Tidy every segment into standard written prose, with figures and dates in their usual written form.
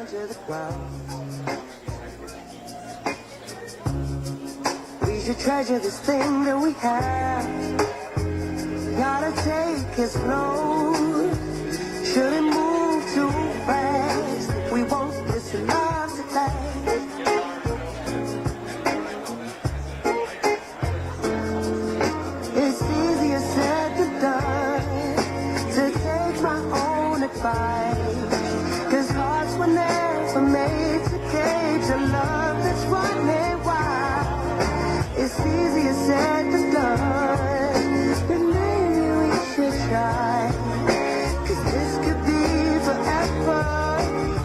To the ground. We should treasure this thing that we have. Gotta take it slow. Shouldn't move too fast. We want this love to last. It's easier said than done to take my own advice. 'Cause hearts were never made to cage a love that's running wild. It's easier said than done, but maybe we should try. 'Cause this could be forever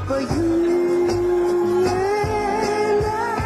for you and I.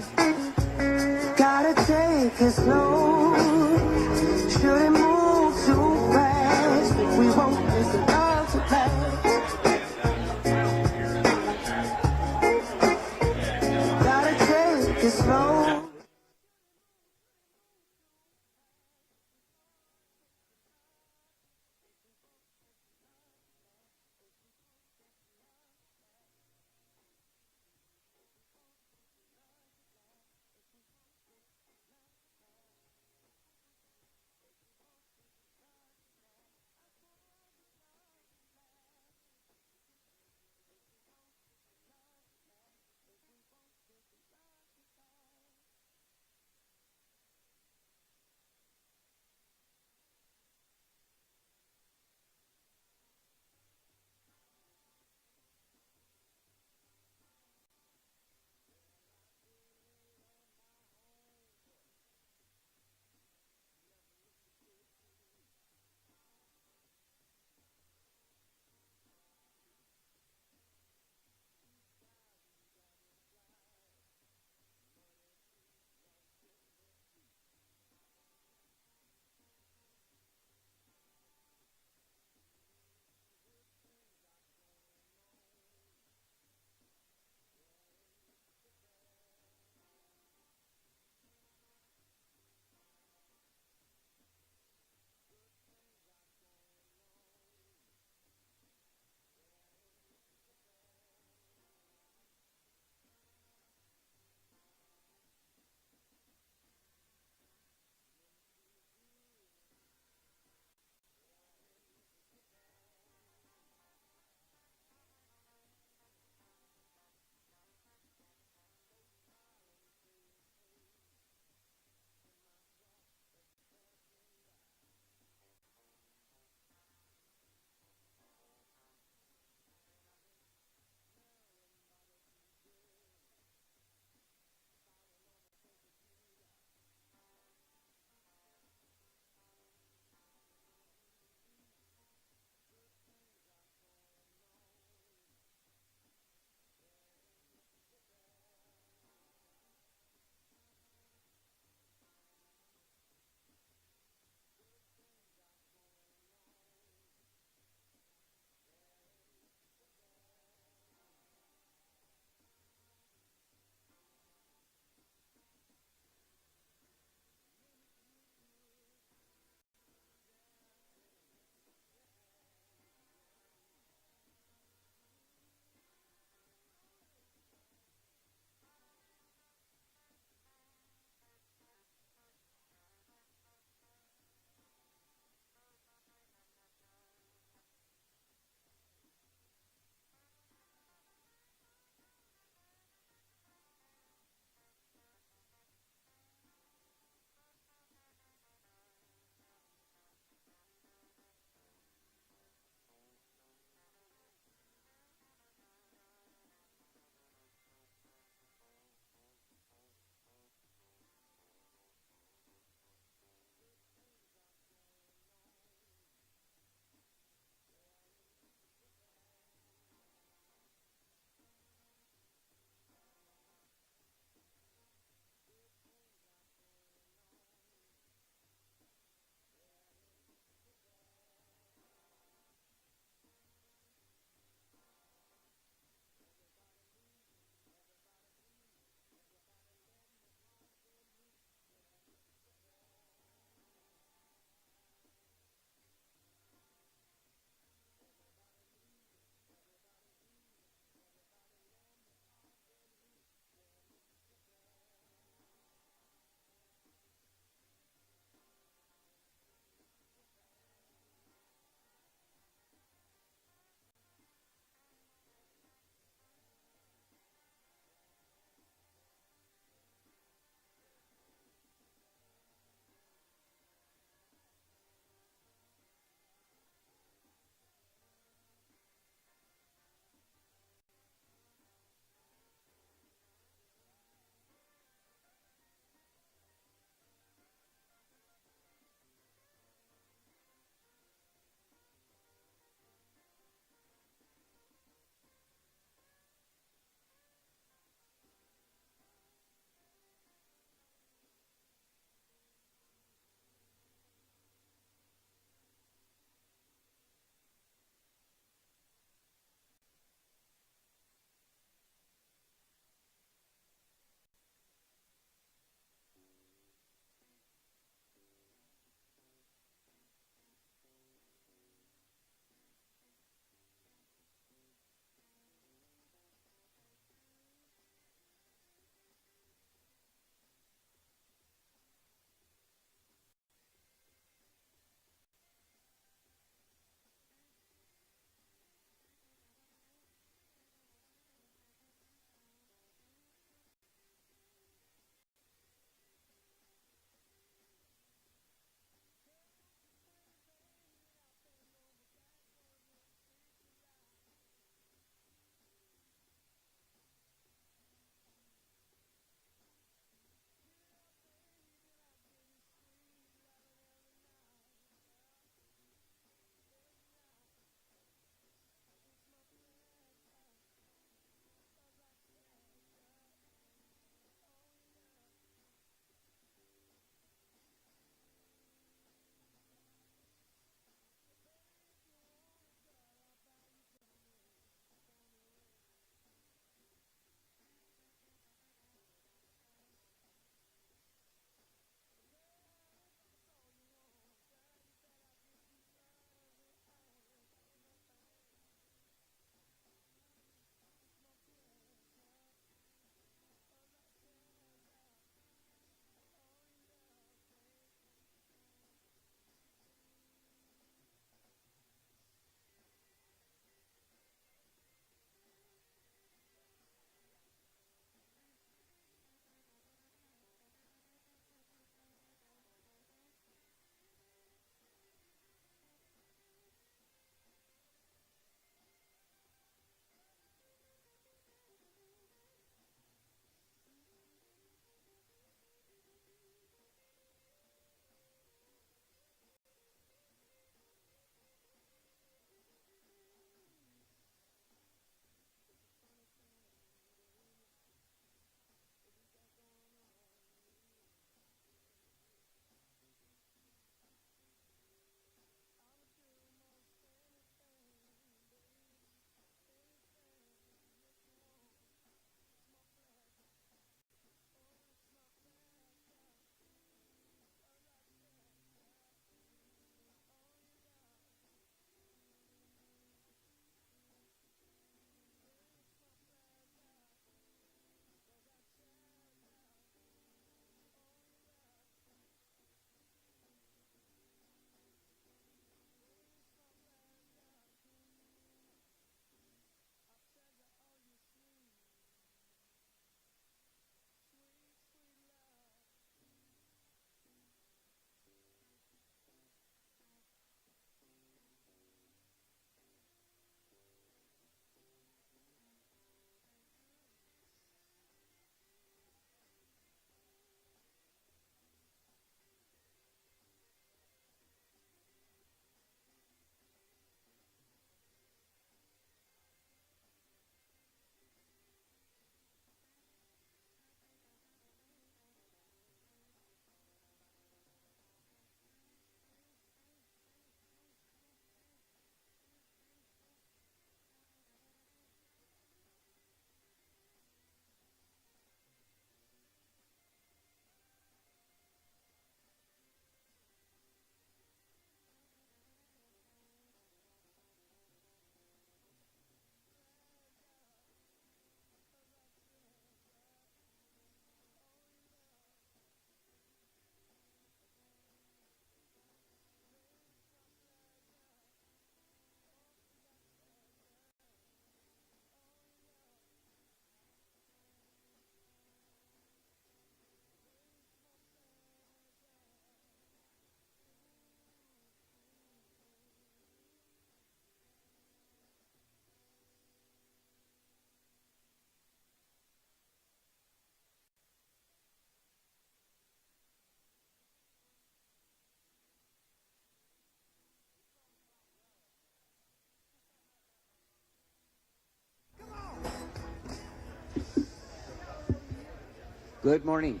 Good morning.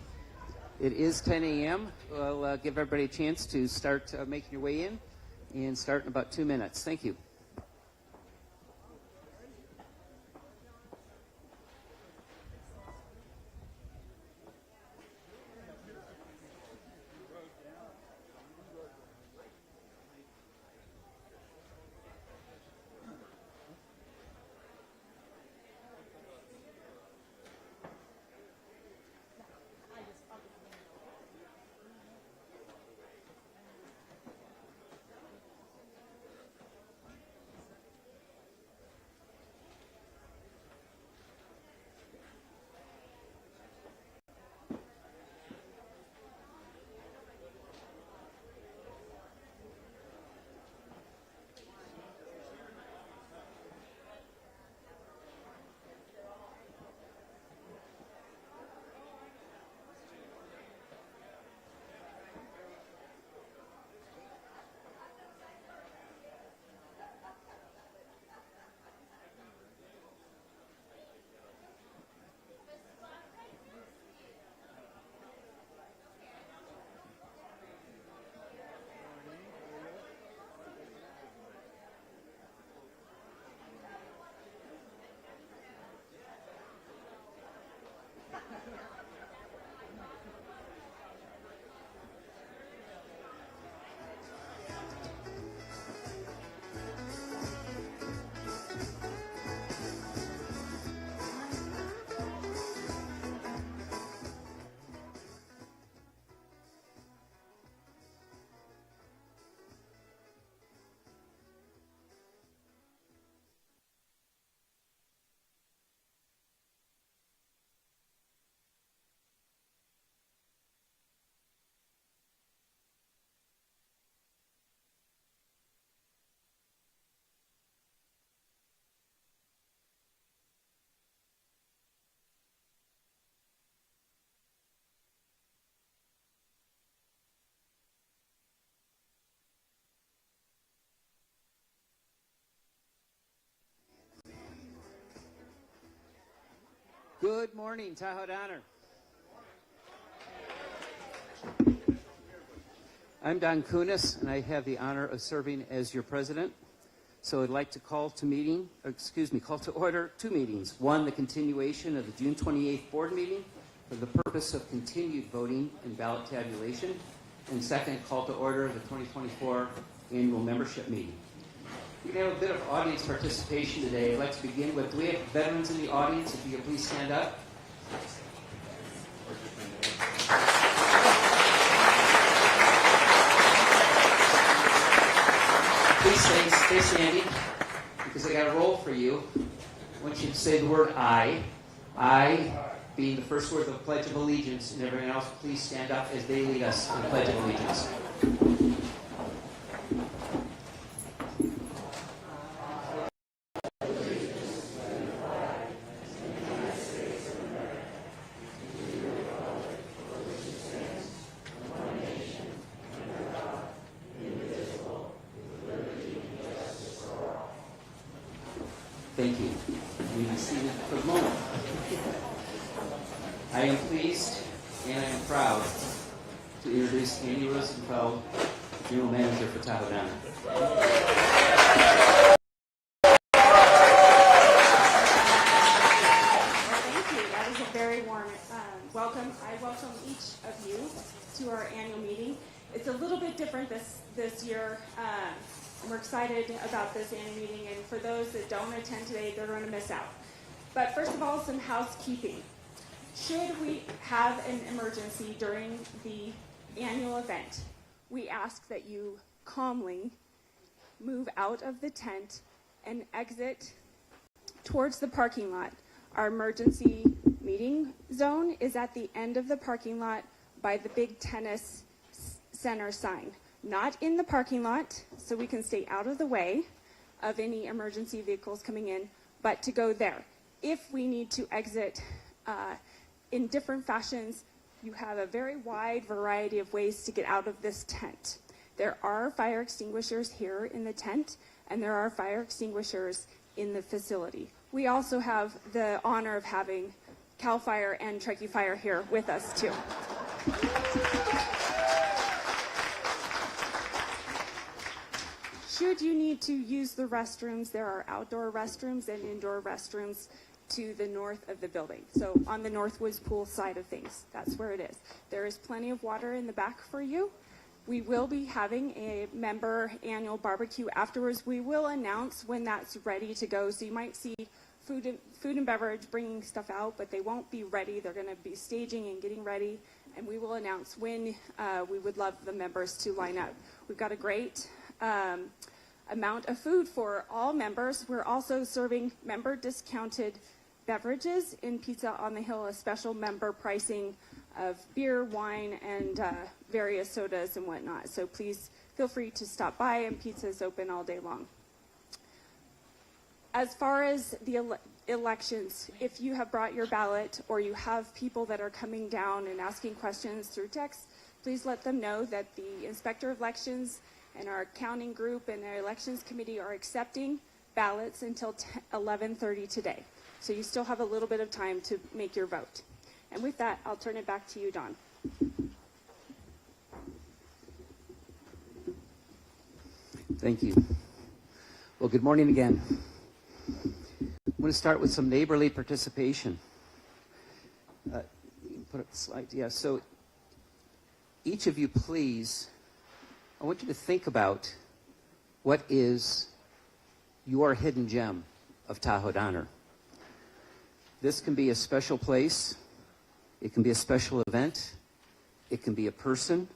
It is 10 a.m. We'll give everybody a chance to start making your way in and start in about 2 minutes. Thank you. Good morning, Tahoe Donner. I'm Don Kunis, and I have the honor of serving as your president. So I'd like to call to order 2 meetings. One, the continuation of the June 28th board meeting for the purpose of continued voting and ballot tabulation. And second, call to order the 2024 annual membership meeting. We're going to have a bit of audience participation today. I'd like to begin with, do we have veterans in the audience? If you could please stand up. Please stay standing, because I got a roll for you. I want you to say the word I. I being the first word of the Pledge of Allegiance, and everyone else please stand up as they lead us in the Pledge of Allegiance. Thank you. You may be seated for the moment. I am pleased and I am proud to introduce Andy Rosenfeld, General Manager for Tahoe Donner. Thank you. That was a very warm welcome. I welcome each of you to our annual meeting. It's a little bit different this year. We're excited about this annual meeting, and for those that don't attend today, they're going to miss out. But first of all, some housekeeping. Should we have an emergency during the annual event, we ask that you calmly move out of the tent and exit towards the parking lot. Our emergency meeting zone is at the end of the parking lot by the big tennis center sign. Not in the parking lot, so we can stay out of the way of any emergency vehicles coming in, but to go there. If we need to exit in different fashions, you have a very wide variety of ways to get out of this tent. There are fire extinguishers here in the tent, and there are fire extinguishers in the facility. We also have the honor of having CAL FIRE and Truckee Fire here with us too. Should you need to use the restrooms, there are outdoor restrooms and indoor restrooms to the north of the building. So on the Northwoods Pool side of things, that's where it is. There is plenty of water in the back for you. We will be having a member annual barbecue afterwards. We will announce when that's ready to go. So you might see food and beverage bringing stuff out, but they won't be ready. They're going to be staging and getting ready, and we will announce when we would love the members to line up. We've got a great amount of food for all members. We're also serving member discounted beverages in Pizza on the Hill, a special member pricing of beer, wine, and various sodas and whatnot. So please feel free to stop by, and pizza is open all day long. As far as the elections, if you have brought your ballot or you have people that are coming down and asking questions through text, please let them know that the Inspector of Elections and our accounting group and our elections committee are accepting ballots until 11:30 today. So you still have a little bit of time to make your vote. And with that, I'll turn it back to you, Don. Thank you. Well, good morning again. I'm going to start with some neighborly participation. Put up the slide. Yeah, so each of you, please, I want you to think about what is your hidden gem of Tahoe Donner. This can be a special place. It can be a special event. It can be a person,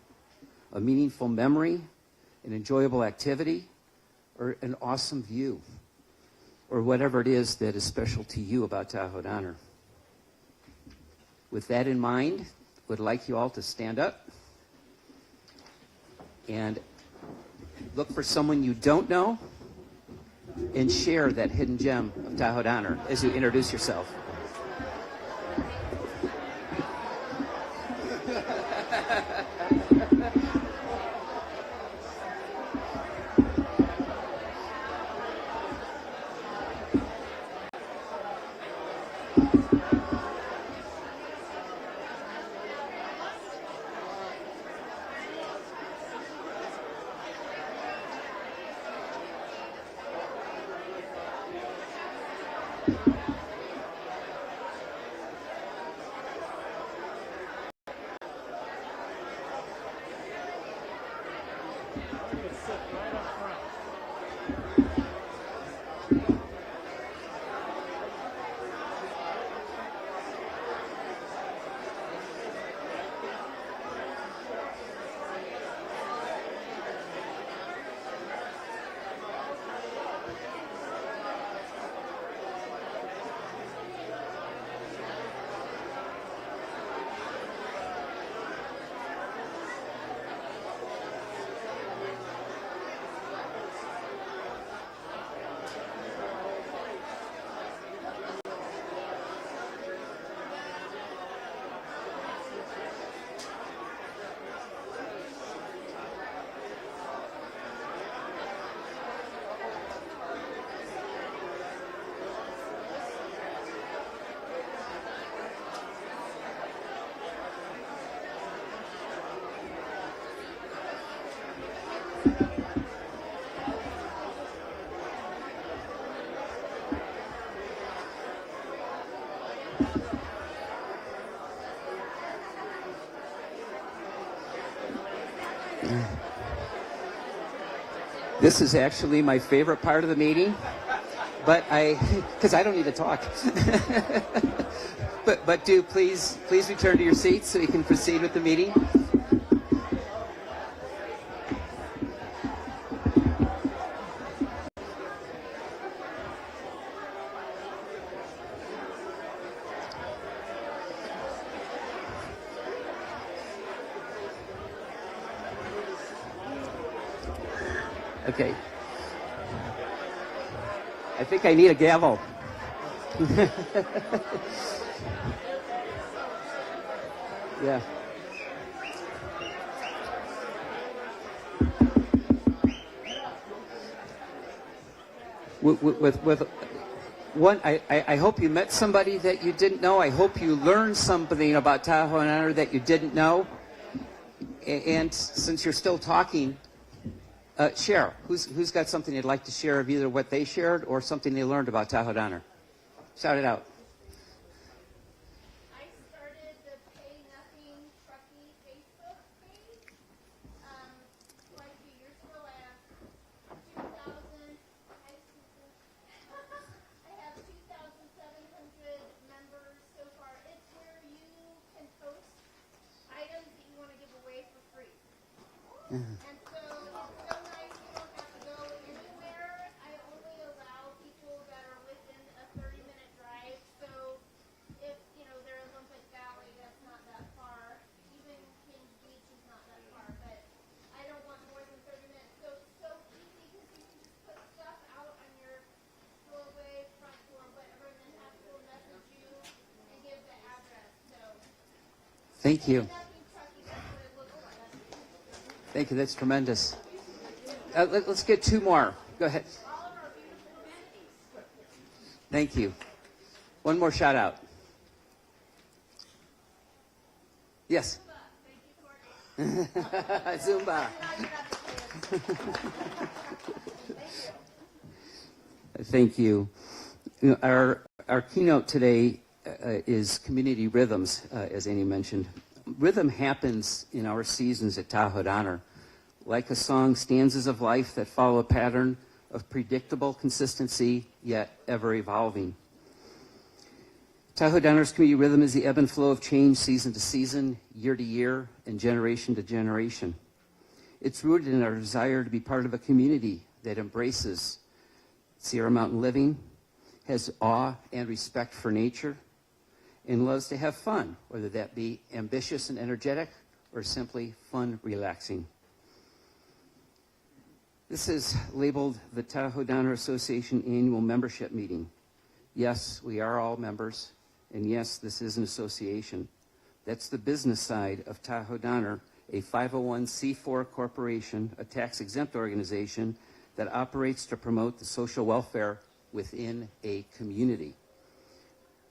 a meaningful memory, an enjoyable activity, or an awesome view, or whatever it is that is special to you about Tahoe Donner. With that in mind, I would like you all to stand up and look for someone you don't know and share that hidden gem of Tahoe Donner as you introduce yourself. This is actually my favorite part of the meeting, but because I don't need to talk. but do please return to your seats so you can proceed with the meeting. Okay. I think I need a gavel. Yeah. I hope you met somebody that you didn't know. I hope you learned something about Tahoe and Honor that you didn't know. And since you're still talking, share. Who's got something they'd like to share of either what they shared or something they learned about Tahoe and Honor? Shout it out. I started the Pay Nothing Truckee Facebook page quite a few years ago. I have 2,700 members so far. It's where you can post items that you want to give away for free. And so it's so nice. You don't have to go anywhere. I only allow people that are within a 30-minute drive. So if, they're in Olympic Valley, that's not that far. Even Kings Beach is not that far. But I don't want more than 30 minutes. So it's so easy because you can just put stuff out on your doorway, front door, whatever, and then have people message you and give the address. So Thank you. nothing Truckee, that's what it looks like. Thank you. That's tremendous. Let's get two more. Go ahead. All of our beautiful amenities. Thank you. One more shout out. Yes. Thank you, Courtney. Zumba. Thank you. Our keynote today is community rhythms, as Annie mentioned. Rhythm happens in our seasons at Tahoe Honor, like a song, stanzas of life that follow a pattern of predictable consistency, yet ever evolving. Tahoe Honor's community rhythm is the ebb and flow of change season to season, year to year, and generation to generation. It's rooted in our desire to be part of a community that embraces Sierra Mountain living, has awe and respect for nature, and loves to have fun, whether that be ambitious and energetic or simply fun, relaxing. This is labeled the Tahoe Honor Association Annual Membership Meeting. Yes, we are all members, and yes, this is an association. That's the business side of Tahoe Honor, a 501c4 corporation, a tax-exempt organization that operates to promote the social welfare within a community.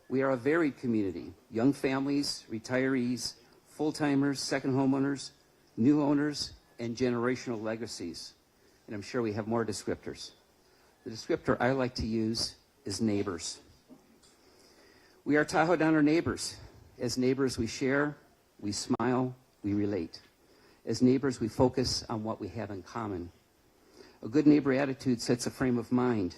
We are a varied community: young families, retirees, full-timers, second homeowners, new owners, and generational legacies. And I'm sure we have more descriptors. The descriptor I like to use is neighbors. We are Tahoe Honor neighbors. As neighbors, we share, we smile, we relate. As neighbors, we focus on what we have in common. A good neighbor attitude sets a frame of mind.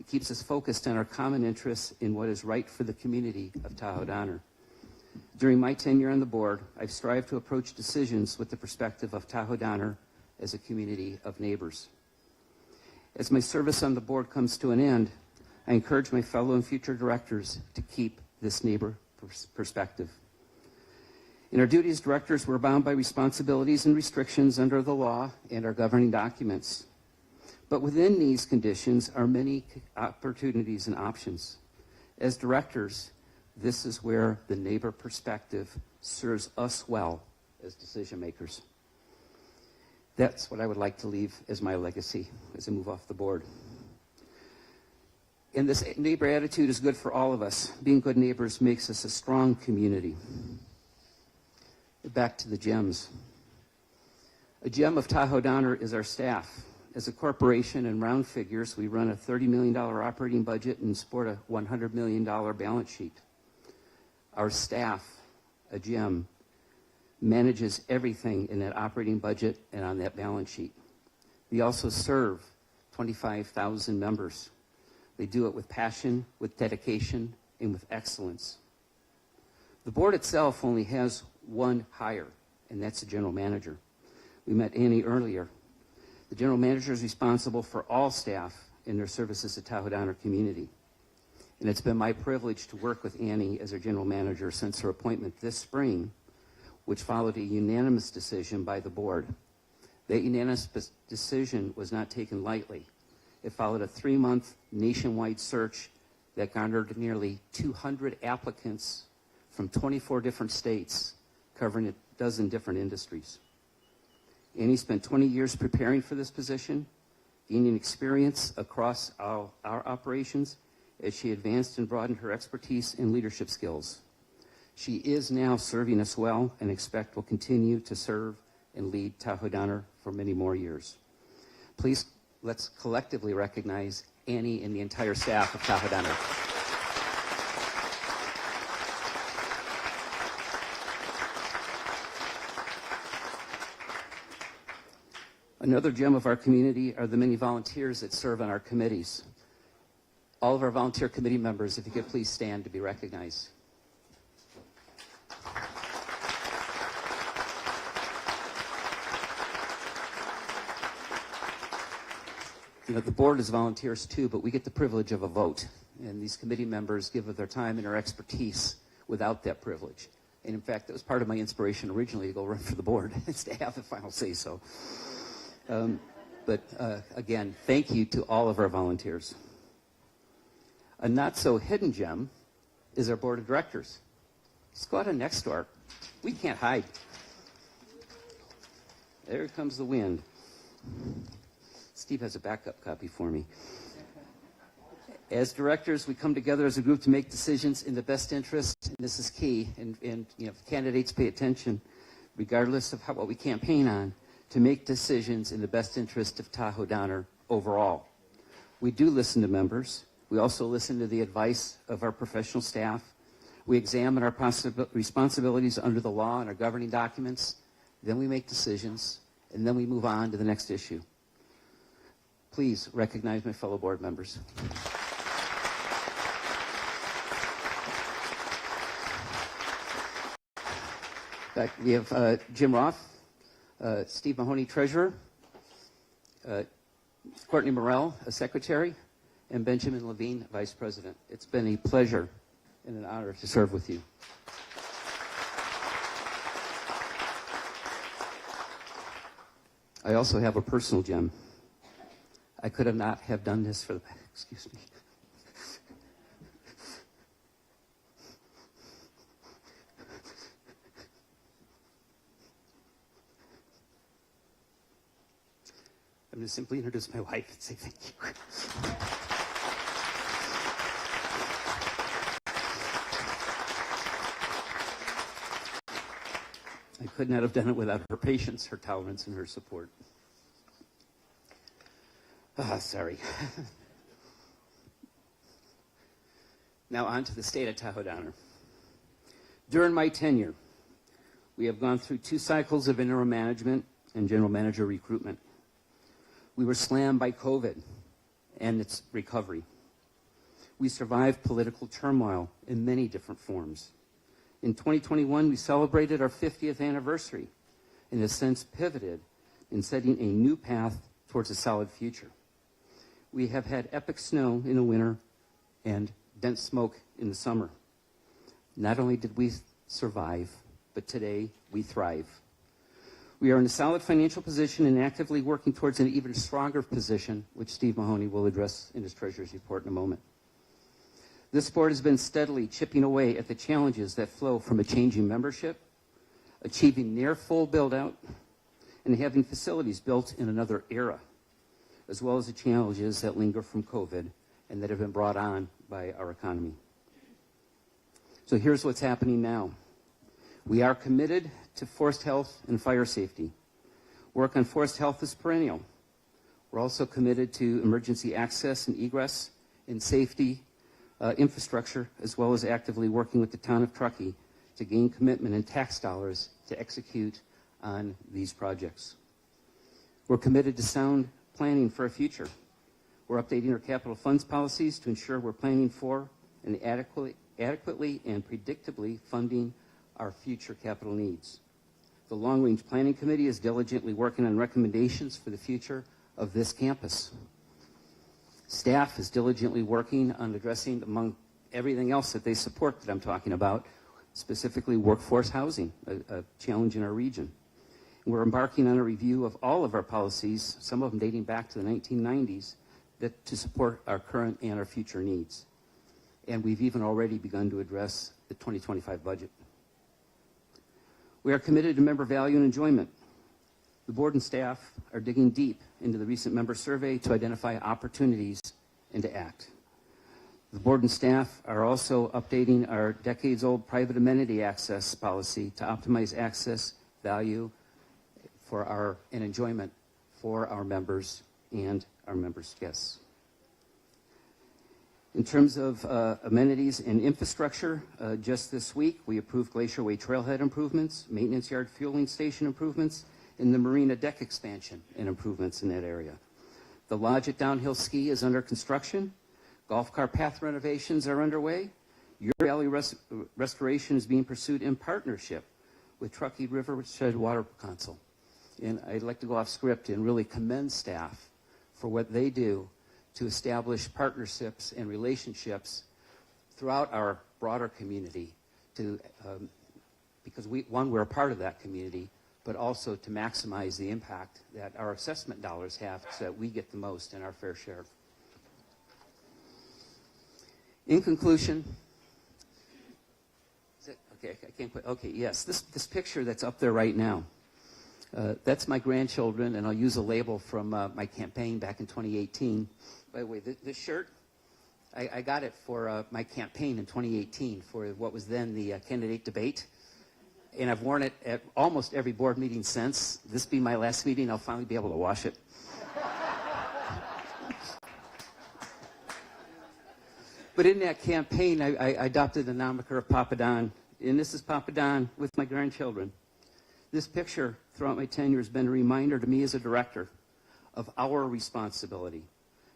It keeps us focused on our common interests in what is right for the community of Tahoe Honor. During my tenure on the board, I've strived to approach decisions with the perspective of Tahoe Honor as a community of neighbors. As my service on the board comes to an end, I encourage my fellow and future directors to keep this neighbor perspective. In our duty as directors, we're bound by responsibilities and restrictions under the law and our governing documents. But within these conditions are many opportunities and options. As directors, this is where the neighbor perspective serves us well as decision makers. That's what I would like to leave as my legacy as I move off the board. And this neighbor attitude is good for all of us. Being good neighbors makes us a strong community. Back to the gems. A gem of Tahoe Honor is our staff. As a corporation, in round figures, we run a $30 million operating budget and sport a $100 million balance sheet. Our staff, a gem, manages everything in that operating budget and on that balance sheet. We also serve 25,000 members. They do it with passion, with dedication, and with excellence. The board itself only has one hire, and that's the general manager. We met Annie earlier. The general manager is responsible for all staff in their services to Tahoe Honor community. And it's been my privilege to work with Annie as our general manager since her appointment this spring, which followed a unanimous decision by the board. That unanimous decision was not taken lightly. It followed a 3-month nationwide search that garnered nearly 200 applicants from 24 different states, covering a dozen different industries. Annie spent 20 years preparing for this position, gaining experience across our operations, as she advanced and broadened her expertise and leadership skills. She is now serving us well and expect will continue to serve and lead Tahoe Donner for many more years. Please, let's collectively recognize Annie and the entire staff of Tahoe Donner. Another gem of our community are the many volunteers that serve on our committees. All of our volunteer committee members, if you could please stand to be recognized. You know, the board is volunteers too, but we get the privilege of a vote. And these committee members give of their time and their expertise without that privilege. And in fact, that was part of my inspiration originally to go run for the board, is to have the final say so. Again, thank you to all of our volunteers. A not so hidden gem is our board of directors. Just go out and next door. We can't hide. There comes the wind. Steve has a backup copy for me. As directors, we come together as a group to make decisions in the best interest, and this is key, and you know, candidates pay attention, regardless of what we campaign on, to make decisions in the best interest of Tahoe Donner overall. We do listen to members. We also listen to the advice of our professional staff. We examine our responsibilities under the law and our governing documents. Then we make decisions, and then we move on to the next issue. Please recognize my fellow board members. We have Jim Roth, Steve Mahoney, treasurer, Courtney Morrell, a secretary, and Benjamin Levine, vice president. It's been a pleasure and an honor to serve with you. I also have a personal gem. I could have not have done this for the, excuse me. I'm going to simply introduce my wife and say thank you. I could not have done it without her patience, her tolerance, and her support. Sorry. Now on to the state of Tahoe Donner. During my tenure, we have gone through 2 cycles of interim management and general manager recruitment. We were slammed by COVID and its recovery. We survived political turmoil in many different forms. In 2021, we celebrated our 50th anniversary, and in a sense pivoted in setting a new path towards a solid future. We have had epic snow in the winter and dense smoke in the summer. Not only did we survive, but today we thrive. We are in a solid financial position and actively working towards an even stronger position, which Steve Mahoney will address in his treasurer's report in a moment. This board has been steadily chipping away at the challenges that flow from a changing membership, achieving near full build-out, and having facilities built in another era, as well as the challenges that linger from COVID and that have been brought on by our economy. So here's what's happening now. We are committed to forest health and fire safety. Work on forest health is perennial. We're also committed to emergency access and egress and safety infrastructure, as well as actively working with the town of Truckee to gain commitment and tax dollars to execute on these projects. We're committed to sound planning for a future. We're updating our capital funds policies to ensure we're planning for and adequately and predictably funding our future capital needs. The Long Range Planning Committee is diligently working on recommendations for the future of this campus. Staff is diligently working on addressing, among everything else that they support that I'm talking about, specifically workforce housing, a challenge in our region. And we're embarking on a review of all of our policies, some of them dating back to the 1990s, to support our current and our future needs. And we've even already begun to address the 2025 budget. We are committed to member value and enjoyment. The board and staff are digging deep into the recent member survey to identify opportunities and to act. The board and staff are also updating our decades-old private amenity access policy to optimize access, value and enjoyment for our members and our members' guests. In terms of amenities and infrastructure, just this week we approved Glacier Way trailhead improvements, maintenance yard fueling station improvements, and the marina deck expansion and improvements in that area. The lodge at Downhill Ski is under construction. Golf cart path renovations are underway. Your Valley restoration is being pursued in partnership with Truckee Rivershed Water Council. And I'd like to go off script and really commend staff for what they do to establish partnerships and relationships throughout our broader community because we're a part of that community, but also to maximize the impact that our assessment dollars have so that we get the most in our fair share. In conclusion, okay, I can't put, okay, yes, this picture that's up there right now, that's my grandchildren, and I'll use a label from my campaign back in 2018. By the way, this shirt, I got it for my campaign in 2018 for what was then the candidate debate. And I've worn it at almost every board meeting since. This being my last meeting, I'll finally be able to wash it. But in that campaign, I adopted the moniker of Papa Don. And this is Papa Don with my grandchildren. This picture throughout my tenure has been a reminder to me as a director of our responsibility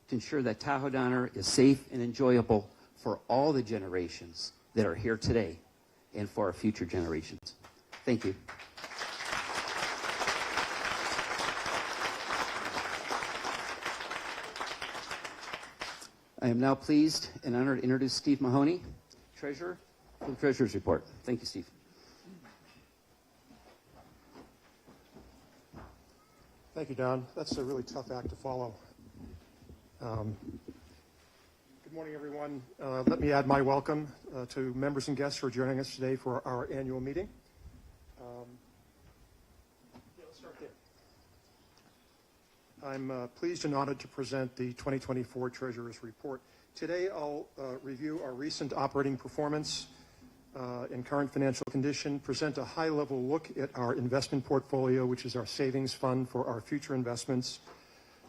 to ensure that Tahoe Donner is safe and enjoyable for all the generations that are here today and for our future generations. Thank you. I am now pleased and honored to introduce Steve Mahoney, Treasurer, for the Treasurer's Report. Thank you, Steve. Thank you, Don. That's a really tough act to follow. Good morning, everyone. Let me add my welcome to members and guests who are joining us today for our annual meeting. Let's start there. I'm pleased and honored to present the 2024 Treasurer's Report. Today, I'll review our recent operating performance and current financial condition, present a high-level look at our investment portfolio, which is our savings fund for our future investments,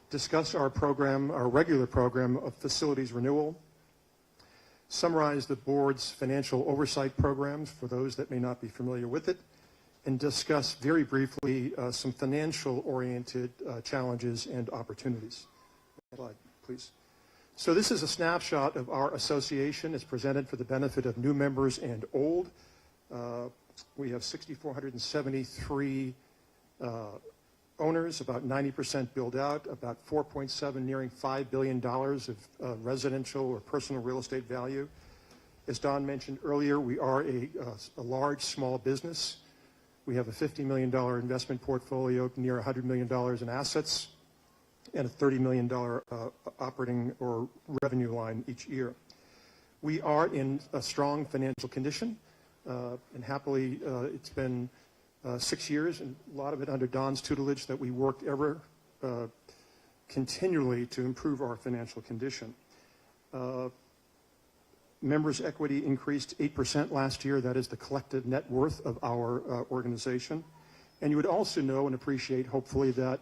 discuss our program, our regular program of facilities renewal, summarize the board's financial oversight programs for those that may not be familiar with it, and discuss very briefly some financial-oriented challenges and opportunities. Next slide, please. So this is a snapshot of our association. It's presented for the benefit of new members and old. We have 6,473 owners, about 90% built out, about 4.7, nearing $5 billion of residential or personal real estate value. As Don mentioned earlier, we are a large small business. We have a $50 million investment portfolio, near $100 million in assets, and a $30 million operating or revenue line each year. We are in a strong financial condition, and happily it's been 6 years, and a lot of it under Don's tutelage, that we worked ever continually to improve our financial condition. Members' equity increased 8% last year. That is the collective net worth of our organization. And you would also know and appreciate, hopefully, that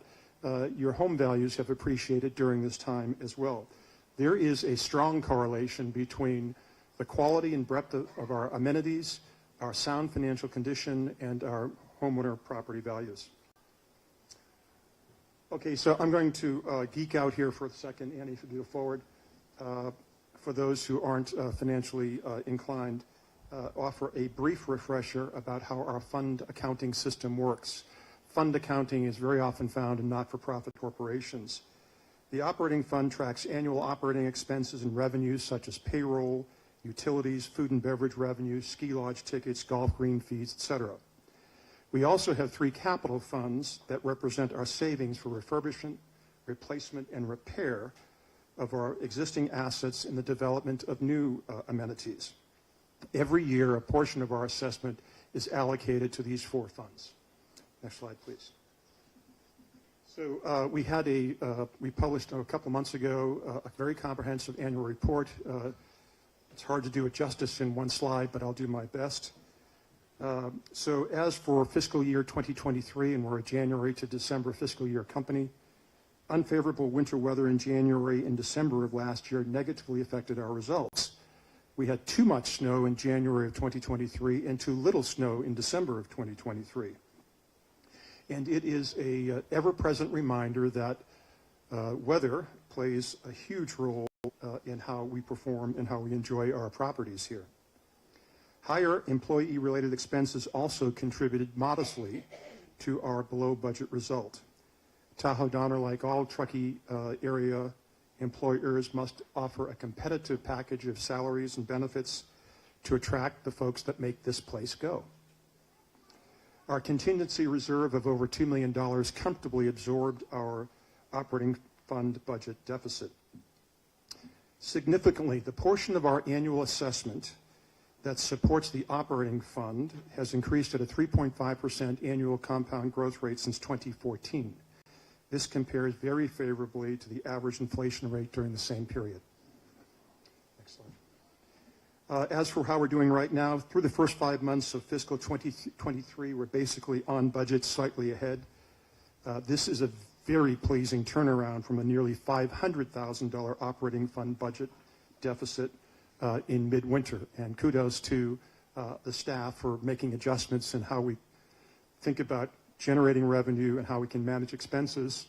your home values have appreciated during this time as well. There is a strong correlation between the quality and breadth of our amenities, our sound financial condition, and our homeowner property values. Okay, so I'm going to geek out here for a second, Annie, if you go forward. For those who aren't financially inclined, offer a brief refresher about how our fund accounting system works. Fund accounting is very often found in not-for-profit corporations. The operating fund tracks annual operating expenses and revenues such as payroll, utilities, food and beverage revenues, ski lodge tickets, golf green fees, etc. We also have 3 capital funds that represent our savings for refurbishment, replacement, and repair of our existing assets in the development of new amenities. Every year, a portion of our assessment is allocated to these 4 funds. Next slide, please. So we published a couple months ago a very comprehensive annual report It's hard to do it justice in one slide, but I'll do my best. So as for fiscal year 2023, and we're a January to December fiscal year company, unfavorable winter weather in January and December of last year negatively affected our results. We had too much snow in January of 2023 and too little snow in December of 2023. And it is a ever-present reminder that weather plays a huge role in how we perform and how we enjoy our properties here. Higher employee-related expenses also contributed modestly to our below-budget result. Tahoe Donner, like all Truckee area employers, must offer a competitive package of salaries and benefits to attract the folks that make this place go. Our contingency reserve of over $2 million comfortably absorbed our operating fund budget deficit. Significantly, the portion of our annual assessment that supports the operating fund has increased at a 3.5% annual compound growth rate since 2014. This compares very favorably to the average inflation rate during the same period. Next slide. As for how we're doing right now, through the first 5 months of fiscal 2023, we're basically on budget, slightly ahead. This is a very pleasing turnaround from a nearly $500,000 operating fund budget deficit in midwinter. And kudos to the staff for making adjustments in how we think about generating revenue and how we can manage expenses.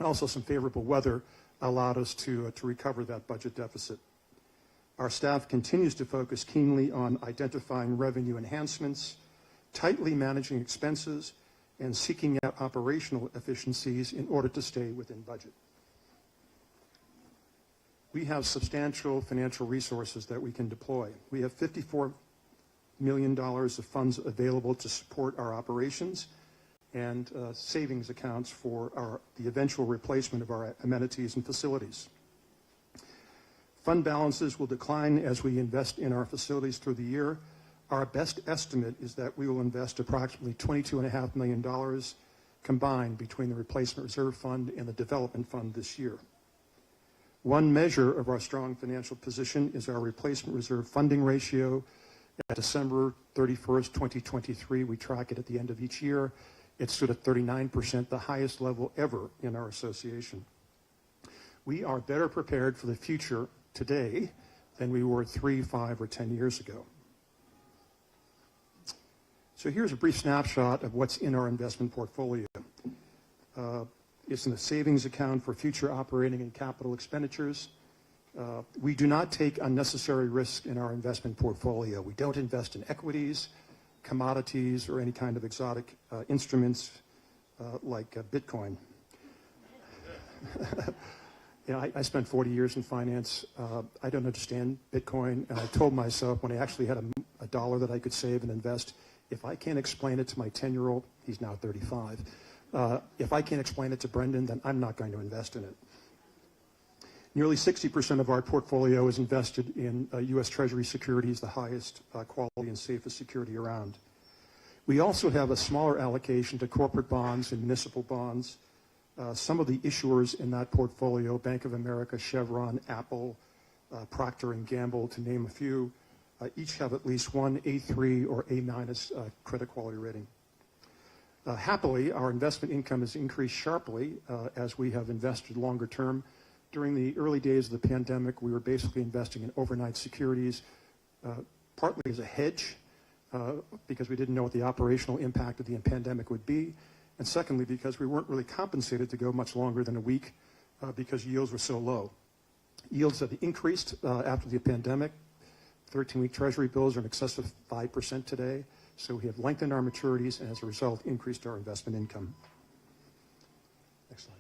Also, some favorable weather allowed us to recover that budget deficit. Our staff continues to focus keenly on identifying revenue enhancements, tightly managing expenses, and seeking out operational efficiencies in order to stay within budget. We have substantial financial resources that we can deploy. We have $54 million of funds available to support our operations and savings accounts for the eventual replacement of our amenities and facilities. Fund balances will decline as we invest in our facilities through the year. Our best estimate is that we will invest approximately $22.5 million combined between the Replacement Reserve Fund and the Development Fund this year. One measure of our strong financial position is our Replacement Reserve funding ratio. At December 31st, 2023, we track it at the end of each year. It stood at 39%, the highest level ever in our association. We are better prepared for the future today than we were 3, 5, or 10 years ago. So here's a brief snapshot of what's in our investment portfolio. It's in a savings account for future operating and capital expenditures. We do not take unnecessary risk in our investment portfolio. We don't invest in equities, commodities, or any kind of exotic instruments like Bitcoin. I spent 40 years in finance. I don't understand Bitcoin, and I told myself when I actually had a dollar that I could save and invest, if I can't explain it to my 10-year-old, he's now 35, if I can't explain it to Brendan, then I'm not going to invest in it. Nearly 60% of our portfolio is invested in U.S. Treasury securities, the highest quality and safest security around. We also have a smaller allocation to corporate bonds and municipal bonds. Some of the issuers in that portfolio, Bank of America, Chevron, Apple, Procter & Gamble, to name a few, each have at least one A3 or A- credit quality rating. Happily, our investment income has increased sharply as we have invested longer term. During the early days of the pandemic, we were basically investing in overnight securities, partly as a hedge, because we didn't know what the operational impact of the pandemic would be, and secondly, because we weren't really compensated to go much longer than a week because yields were so low. Yields have increased after the pandemic. 13-week Treasury bills are in excess of 5% today, so we have lengthened our maturities and as a result increased our investment income. Next slide.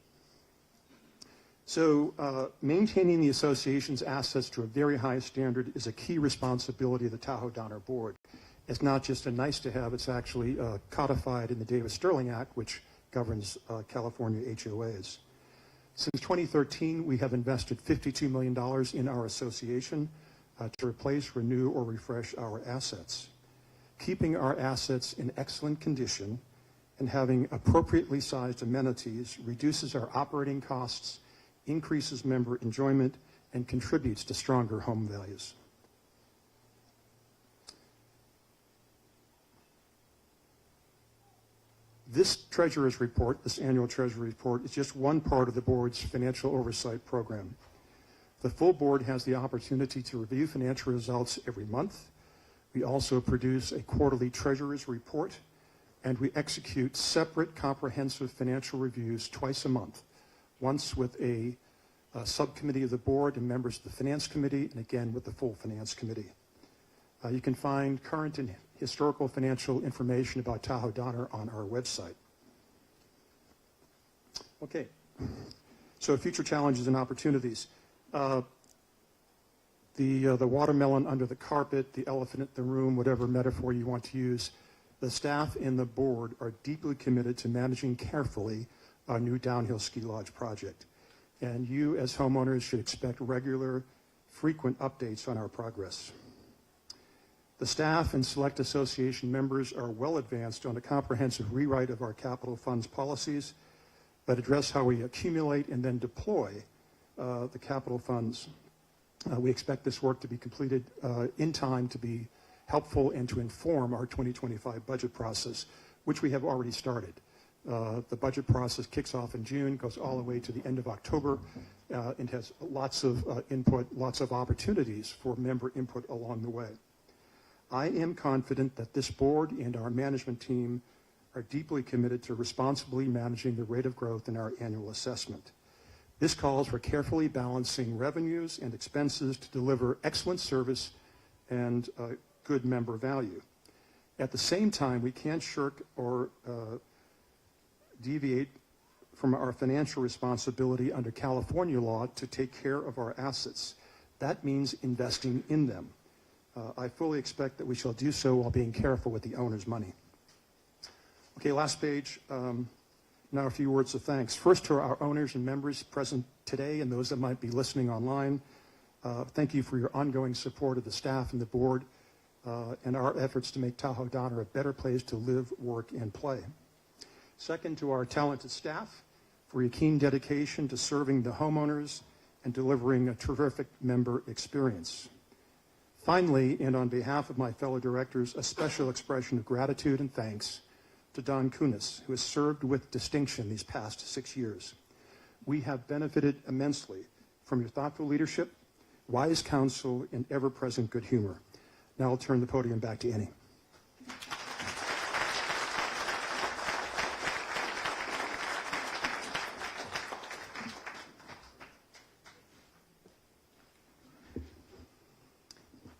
So maintaining the association's assets to a very high standard is a key responsibility of the Tahoe Donner Board. It's not just a nice to have, it's actually codified in the Davis-Sterling Act, which governs California HOAs. Since 2013, we have invested $52 million in our association to replace, renew, or refresh our assets. Keeping our assets in excellent condition and having appropriately sized amenities reduces our operating costs, increases member enjoyment, and contributes to stronger home values. This treasurer's report, this annual treasury report, is just one part of the board's financial oversight program. The full board has the opportunity to review financial results every month. We also produce a quarterly treasurer's report, and we execute separate comprehensive financial reviews twice a month, once with a subcommittee of the board and members of the finance committee, and again with the full finance committee. You can find current and historical financial information about Tahoe Donner on our website. Okay, so future challenges and opportunities. The watermelon under the carpet, the elephant in the room, whatever metaphor you want to use, the staff and the board are deeply committed to managing carefully our new downhill ski lodge project. And you as homeowners should expect regular, frequent updates on our progress. The staff and select association members are well advanced on a comprehensive rewrite of our capital funds policies that address how we accumulate and then deploy the capital funds. We expect this work to be completed in time to be helpful and to inform our 2025 budget process, which we have already started. The budget process kicks off in June, goes all the way to the end of October, and has lots of input, lots of opportunities for member input along the way. I am confident that this board and our management team are deeply committed to responsibly managing the rate of growth in our annual assessment. This calls for carefully balancing revenues and expenses to deliver excellent service and good member value. At the same time, we can't shirk or deviate from our financial responsibility under California law to take care of our assets. That means investing in them. I fully expect that we shall do so while being careful with the owner's money. Okay, last page. Now a few words of thanks. First, to our owners and members present today and those that might be listening online. Thank you for your ongoing support of the staff and the board and our efforts to make Tahoe Donner a better place to live, work, and play. Second, to our talented staff for your keen dedication to serving the homeowners and delivering a terrific member experience. Finally, and on behalf of my fellow directors, a special expression of gratitude and thanks to Don Kunis, who has served with distinction these past 6 years. We have benefited immensely from your thoughtful leadership, wise counsel, and ever-present good humor. Now I'll turn the podium back to Annie.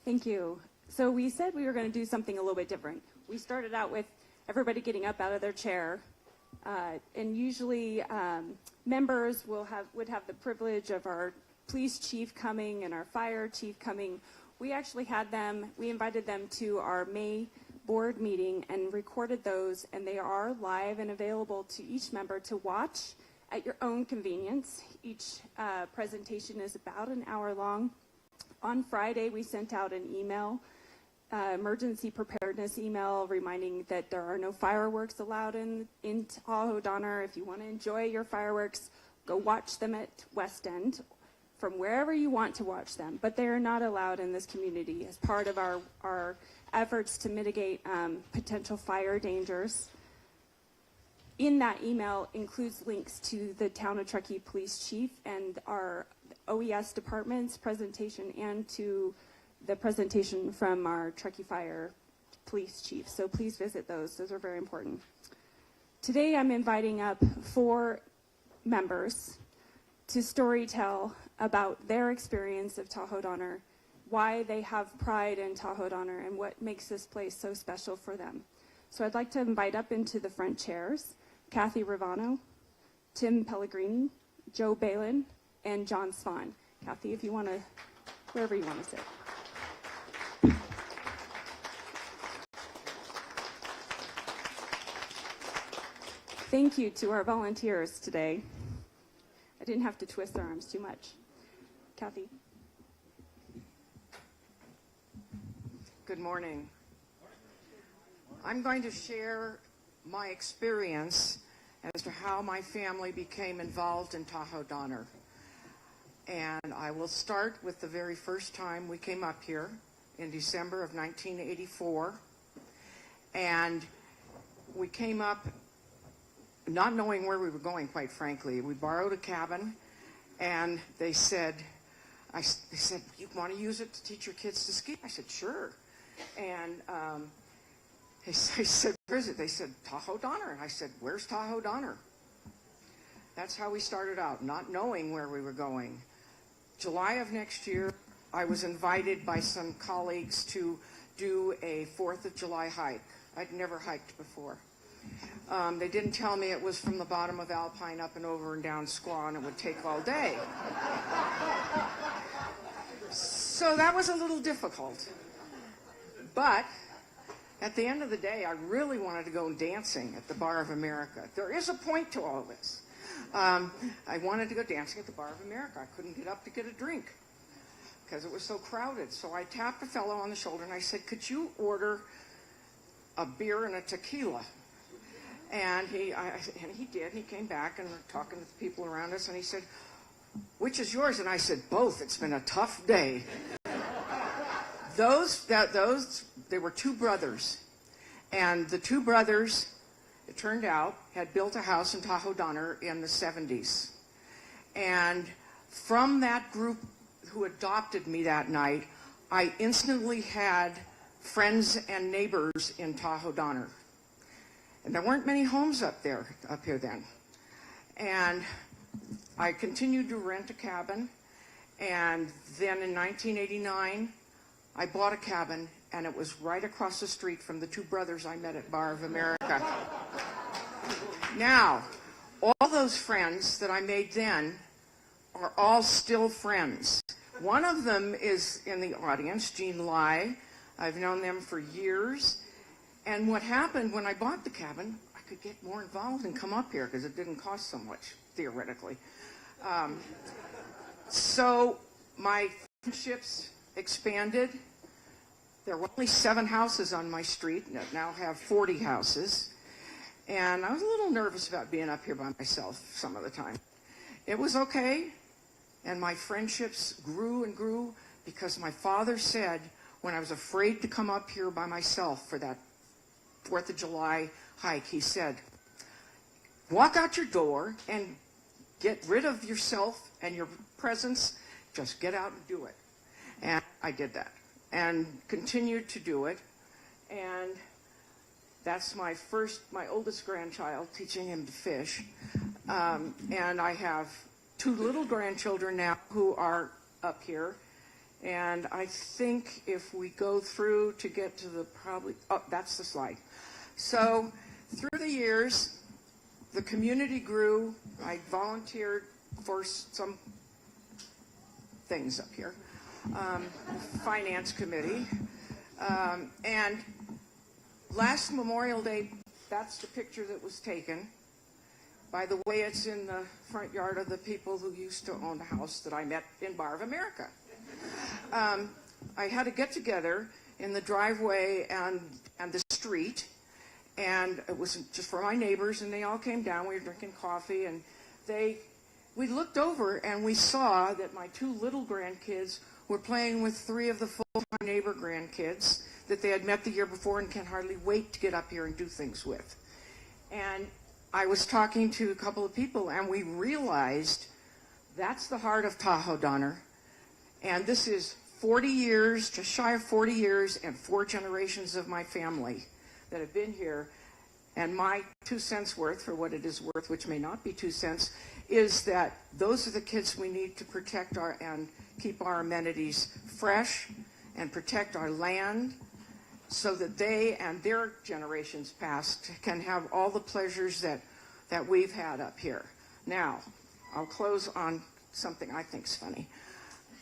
Thank you. So we said we were going to do something a little bit different. We started out with everybody getting up out of their chair, and usually members would have the privilege of our police chief coming and our fire chief coming. We actually we invited them to our May board meeting and recorded those, and they are live and available to each member to watch at your own convenience. Each presentation is about an hour long. On Friday, we sent out an email, emergency preparedness email, reminding that there are no fireworks allowed in Tahoe Donner. If you want to enjoy your fireworks, go watch them at West End from wherever you want to watch them. But they are not allowed in this community as part of our efforts to mitigate potential fire dangers. In that email includes links to the Town of Truckee Police Chief and our OES department's presentation and to the presentation from our Truckee Fire Police Chief. So please visit those. Those are very important. Today I'm inviting up 4 members to storytell about their experience of Tahoe Donner, why they have pride in Tahoe Donner, and what makes this place so special for them. So I'd like to invite up into the front chairs Kathy Ravano, Tim Pellegrini, Joe Balin, and John Svan. Kathy, if you want to, wherever you want to sit. Thank you to our volunteers today. I didn't have to twist their arms too much. Kathy. Good morning. I'm going to share my experience as to how my family became involved in Tahoe Donner. And I will start with the very first time we came up here in December of 1984. And we came up not knowing where we were going, quite frankly. We borrowed a cabin, and they said, they said, you want to use it to teach your kids to ski? I said, sure. And I said, where is it? They said, Tahoe Donner. And I said, where's Tahoe Donner? That's how we started out, not knowing where we were going. July of next year, I was invited by some colleagues to do a 4th of July hike. I'd never hiked before. They didn't tell me it was from the bottom of Alpine up and over and down Squaw, and it would take all day. So that was a little difficult. But at the end of the day, I really wanted to go dancing at the Bar of America. There is a point to all this. I wanted to go dancing at the Bar of America. I couldn't get up to get a drink because it was so crowded. So I tapped a fellow on the shoulder and I said, could you order a beer and a tequila? And he did. He came back and we were talking to the people around us, and he said, which is yours? And I said, both. It's been a tough day. They were two brothers. And the two brothers, it turned out, had built a house in Tahoe Donner in the 70s. And from that group who adopted me that night, I instantly had friends and neighbors in Tahoe Donner. And there weren't many homes up here then. And I continued to rent a cabin. And then in 1989, I bought a cabin, and it was right across the street from the two brothers I met at Bar of America. Now, all those friends that I made then are all still friends. One of them is in the audience, Jean Lai. I've known them for years. And what happened when I bought the cabin, I could get more involved and come up here because it didn't cost so much, theoretically. So my friendships expanded. There were only 7 houses on my street, and I now have 40 houses. And I was a little nervous about being up here by myself some of the time. It was okay, and my friendships grew and grew because my father said when I was afraid to come up here by myself for that 4th of July hike, he said, walk out your door and get rid of yourself and your presence. Just get out and do it. And I did that and continued to do it. And that's my oldest grandchild, teaching him to fish. And I have 2 little grandchildren now who are up here. And I think if we go through to get to the that's the slide. So through the years, the community grew. I volunteered for some things up here, finance committee. And last Memorial Day, that's the picture that was taken. By the way, it's in the front yard of the people who used to own the house that I met in Bar of America. I had a get-together in the driveway and the street, and it was just for my neighbors, and they all came down. We were drinking coffee, and we looked over, and we saw that my 2 little grandkids were playing with 3 of the full-time neighbor grandkids that they had met the year before and can hardly wait to get up here and do things with. And I was talking to a couple of people, and we realized that's the heart of Tahoe Donner. And this is 40 years, just shy of 40 years, and 4 generations of my family that have been here. And my 2 cents worth, for what it is worth, which may not be 2 cents, is that those are the kids we need to protect and keep our amenities fresh and protect our land so that they and their generations past can have all the pleasures that we've had up here. Now, I'll close on something I think's funny.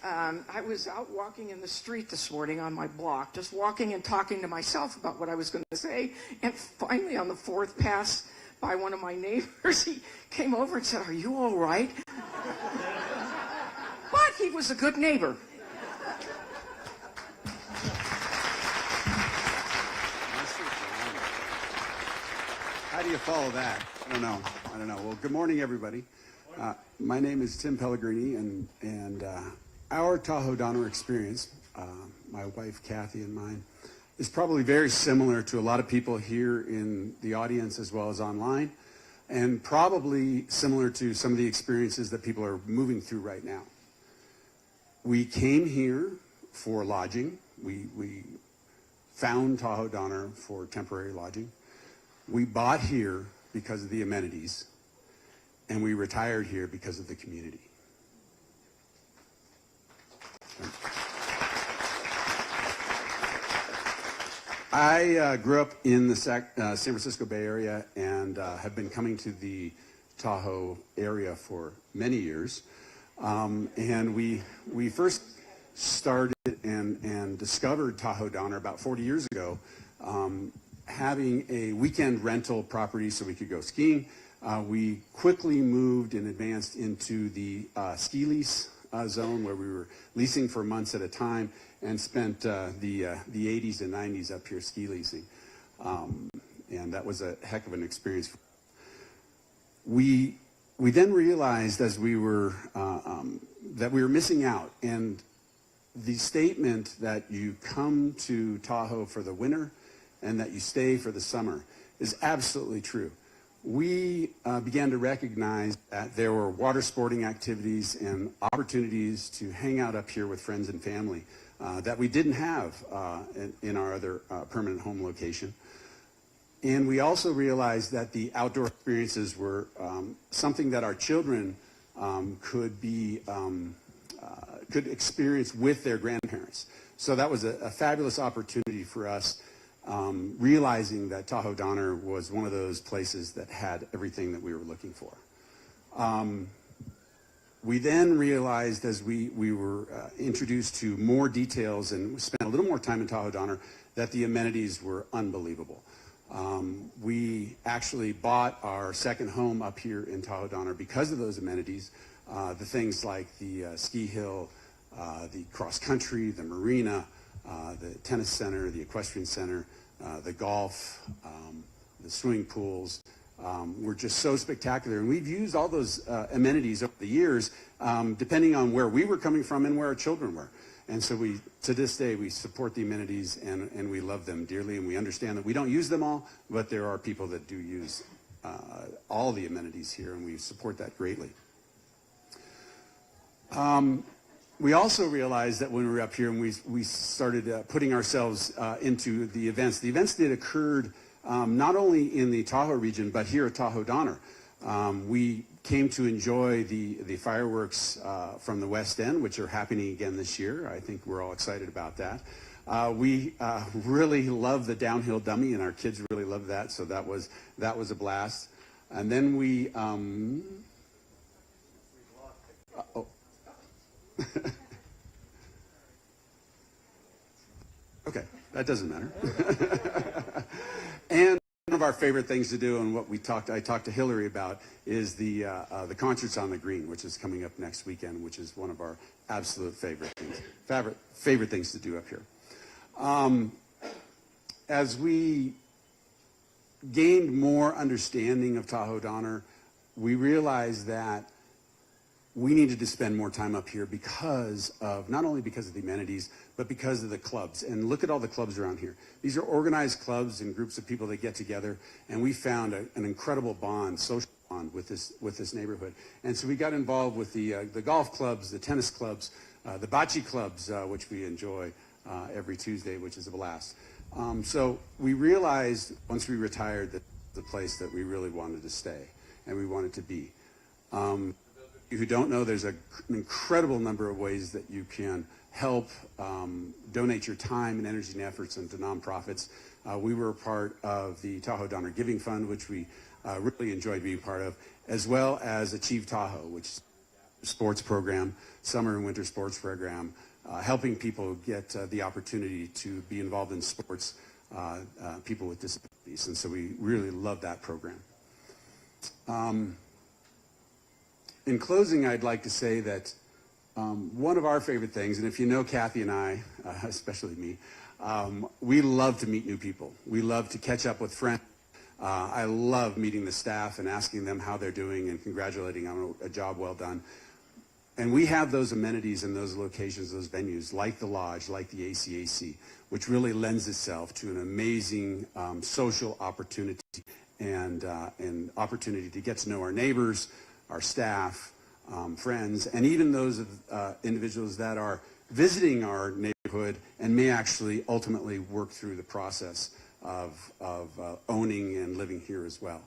I was out walking in the street this morning on my block, just walking and talking to myself about what I was going to say, and finally on the 4th pass by one of my neighbors, he came over and said, "Are you all right?" But he was a good neighbor. How do you follow that? I don't know. Well, good morning, everybody. My name is Tim Pellegrini, and our Tahoe Donner experience, my wife Kathy and mine, is probably very similar to a lot of people here in the audience as well as online. and probably similar to some of the experiences that people are moving through right now. We came here for lodging. We found Tahoe Donner for temporary lodging. We bought here because of the amenities, and we retired here because of the community. I grew up in the San Francisco Bay Area and have been coming to the Tahoe area for many years. And we first started and discovered Tahoe Donner about 40 years ago, having a weekend rental property so we could go skiing. We quickly moved and advanced into the ski lease zone where we were leasing for months at a time and spent the 80s and 90s up here ski leasing. And that was a heck of an experience. We then realized as we were that we were missing out, and the statement that you come to Tahoe for the winter and that you stay for the summer is absolutely true. We began to recognize that there were water sporting activities and opportunities to hang out up here with friends and family that we didn't have in our other permanent home location. And we also realized that the outdoor experiences were something that our children could experience with their grandparents. So that was a fabulous opportunity for us, realizing that Tahoe Donner was one of those places that had everything that we were looking for. We then realized as we were introduced to more details and spent a little more time in Tahoe Donner that the amenities were unbelievable. We actually bought our second home up here in Tahoe Donner because of those amenities. The things like the ski hill, the cross country, the marina, the tennis center, the equestrian center, the golf, the swimming pools were just so spectacular. And we've used all those amenities over the years, depending on where we were coming from and where our children were. And so to this day, we support the amenities and we love them dearly, and we understand that we don't use them all, but there are people that do use all the amenities here, and we support that greatly. We also realized that when we were up here and we started putting ourselves into the events that occurred not only in the Tahoe region, but here at Tahoe Donner. We came to enjoy the fireworks from the West End, which are happening again this year. I think we're all excited about that. We really love the downhill dummy, and our kids really loved that, so that was a blast. And then we... Okay, that doesn't matter. And one of our favorite things to do, and what I talked to Hillary about, is the concerts on the green, which is coming up next weekend, which is one of our absolute favorite things to do up here. As we gained more understanding of Tahoe Donner, we realized that we needed to spend more time up here not only because of the amenities, but because of the clubs. And look at all the clubs around here. These are organized clubs and groups of people that get together, and we found an incredible social bond with this neighborhood. And so we got involved with the golf clubs, the tennis clubs, the bocce clubs, which we enjoy every Tuesday, which is a blast. So we realized once we retired that the place that we really wanted to stay and we wanted to be. Who don't know, there's an incredible number of ways that you can help donate your time and energy and efforts into nonprofits. We were a part of the Tahoe Donner Giving Fund, which we really enjoyed being part of, as well as Achieve Tahoe, which is a sports program, summer and winter sports program, helping people get the opportunity to be involved in sports, people with disabilities. And so we really love that program. In closing, I'd like to say that one of our favorite things, and if you know Kathy and I, especially me, we love to meet new people. We love to catch up with friends. I love meeting the staff and asking them how they're doing and congratulating on a job well done. And we have those amenities in those locations, those venues, like the Lodge, like the ACAC, which really lends itself to an amazing social opportunity and opportunity to get to know our neighbors, our staff, friends, and even those individuals that are visiting our neighborhood and may actually ultimately work through the process of owning and living here as well.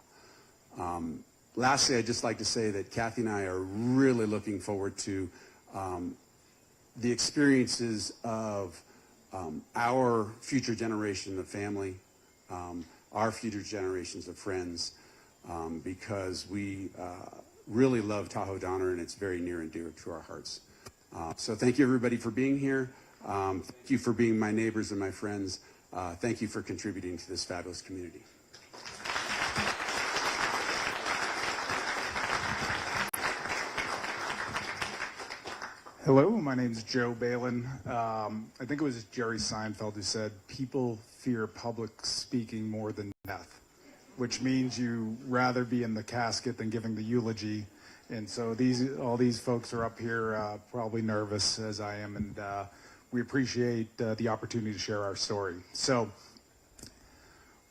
Lastly, I'd just like to say that Kathy and I are really looking forward to the experiences of our future generation of family, our future generations of friends, because we really love Tahoe Donner, and it's very near and dear to our hearts. So thank you, everybody, for being here. Thank you for being my neighbors and my friends. Thank you for contributing to this fabulous community. Hello, my name is Joe Balin. I think it was Jerry Seinfeld who said, people fear public speaking more than death, which means you rather be in the casket than giving the eulogy. And so all these folks are up here probably nervous, as I am, and we appreciate the opportunity to share our story. So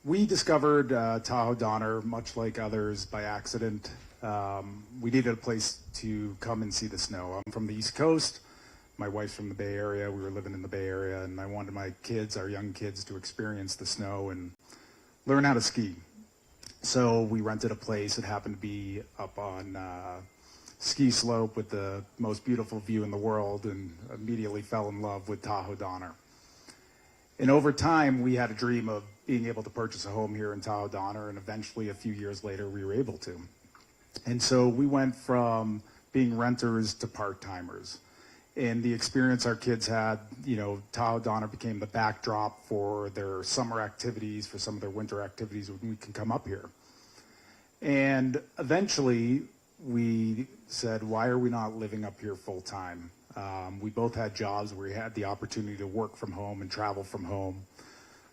we discovered Tahoe Donner, much like others, by accident. We needed a place to come and see the snow. I'm from the East Coast. My wife's from the Bay Area. We were living in the Bay Area, and I wanted my kids, our young kids, to experience the snow and learn how to ski. So we rented a place. It happened to be up on ski slope with the most beautiful view in the world, and immediately fell in love with Tahoe Donner. And over time, we had a dream of being able to purchase a home here in Tahoe Donner, and eventually, a few years later, we were able to. And so we went from being renters to part-timers. And the experience our kids had, Tahoe Donner became the backdrop for their summer activities, for some of their winter activities when we can come up here. And eventually, we said, why are we not living up here full-time? We both had jobs where we had the opportunity to work from home and travel from home.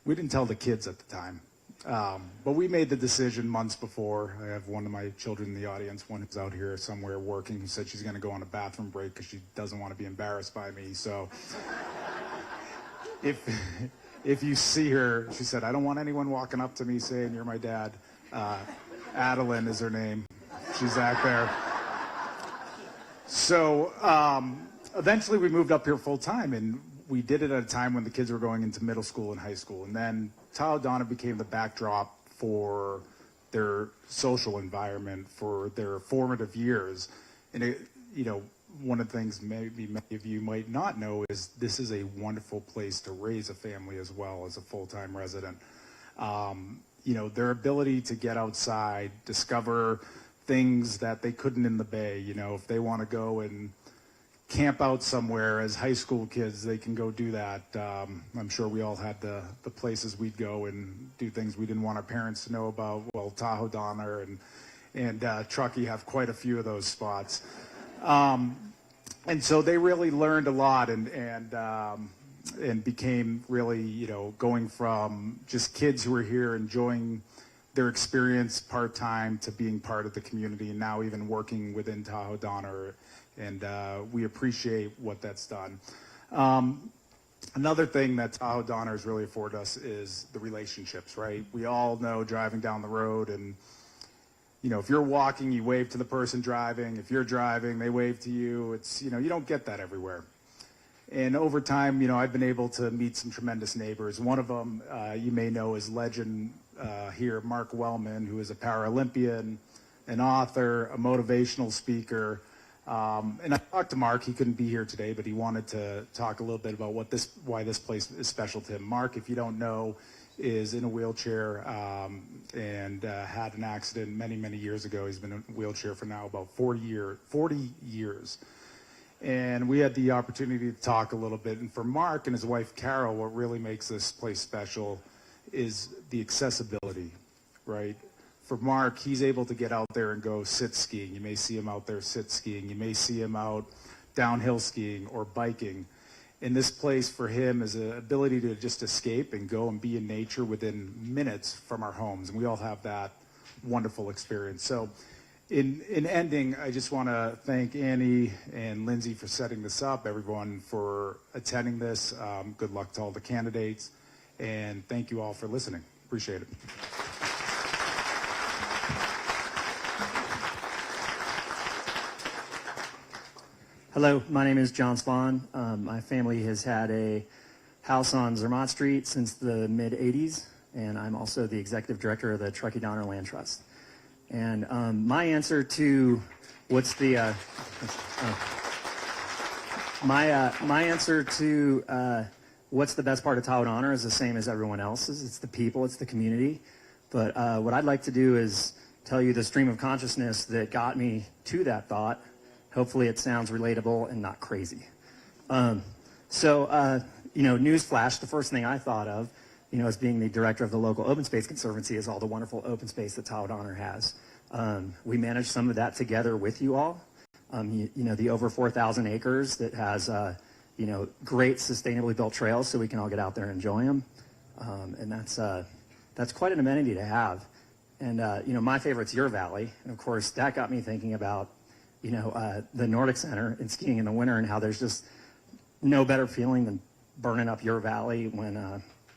We didn't tell the kids at the time. But we made the decision months before. I have one of my children in the audience, one who's out here somewhere working, who said she's going to go on a bathroom break because she doesn't want to be embarrassed by me. So if you see her, she said, I don't want anyone walking up to me saying, you're my dad. Adeline is her name. She's back there. So eventually we moved up here full time, and we did it at a time when the kids were going into middle school and high school. And then Tahoe Donner became the backdrop for their social environment, for their formative years. And one of the things maybe many of you might not know is this is a wonderful place to raise a family as well as a full-time resident. Their ability to get outside, discover things that they couldn't in the Bay. If they want to go and camp out somewhere as high school kids, they can go do that. I'm sure we all had the places we'd go and do things we didn't want our parents to know about. Well, Tahoe Donner and Truckee have quite a few of those spots. And so they really learned a lot and became really, going from just kids who were here enjoying their experience part-time to being part of the community, and now even working within Tahoe Donner. And we appreciate what that's done. Another thing that Tahoe Donner has really afforded us is the relationships, right? We all know driving down the road, and if you're walking, you wave to the person driving. If you're driving, they wave to you. It's, you don't get that everywhere. And over time, I've been able to meet some tremendous neighbors. One of them you may know is legend here, Mark Wellman, who is a Paralympian, an author, a motivational speaker. And I talked to Mark. He couldn't be here today, but he wanted to talk a little bit about why this place is special to him. Mark, if you don't know, is in a wheelchair and had an accident many, many years ago. He's been in a wheelchair for now about 40 years. And we had the opportunity to talk a little bit. And for Mark and his wife, Carol, what really makes this place special is the accessibility, right? For Mark, he's able to get out there and go sit skiing. You may see him out there sit skiing. You may see him out downhill skiing or biking. And this place for him is an ability to just escape and go and be in nature within minutes from our homes. And we all have that wonderful experience. So in ending, I just want to thank Annie and Lindsay for setting this up, everyone for attending this. Good luck to all the candidates. And thank you all for listening. Appreciate it. Hello, my name is John Spahn. My family has had a house on Zermatt Street since the mid-'80s, and I'm also the executive director of the Truckee Donner Land Trust. And my answer to what's the my answer to what's the best part of Tahoe Donner is the same as everyone else's. It's the people, it's the community. But what I'd like to do is tell you the stream of consciousness that got me to that thought. Hopefully it sounds relatable and not crazy. Newsflash, the first thing I thought of, as being the director of the local open space conservancy is all the wonderful open space that Tahoe Donner has. We manage some of that together with you all. The over 4,000 acres that has, great sustainably built trails so we can all get out there and enjoy them. And that's quite an amenity to have. And, my favorite's your valley. And of course, that got me thinking about the Nordic Center and skiing in the winter and how there's just no better feeling than burning up your valley when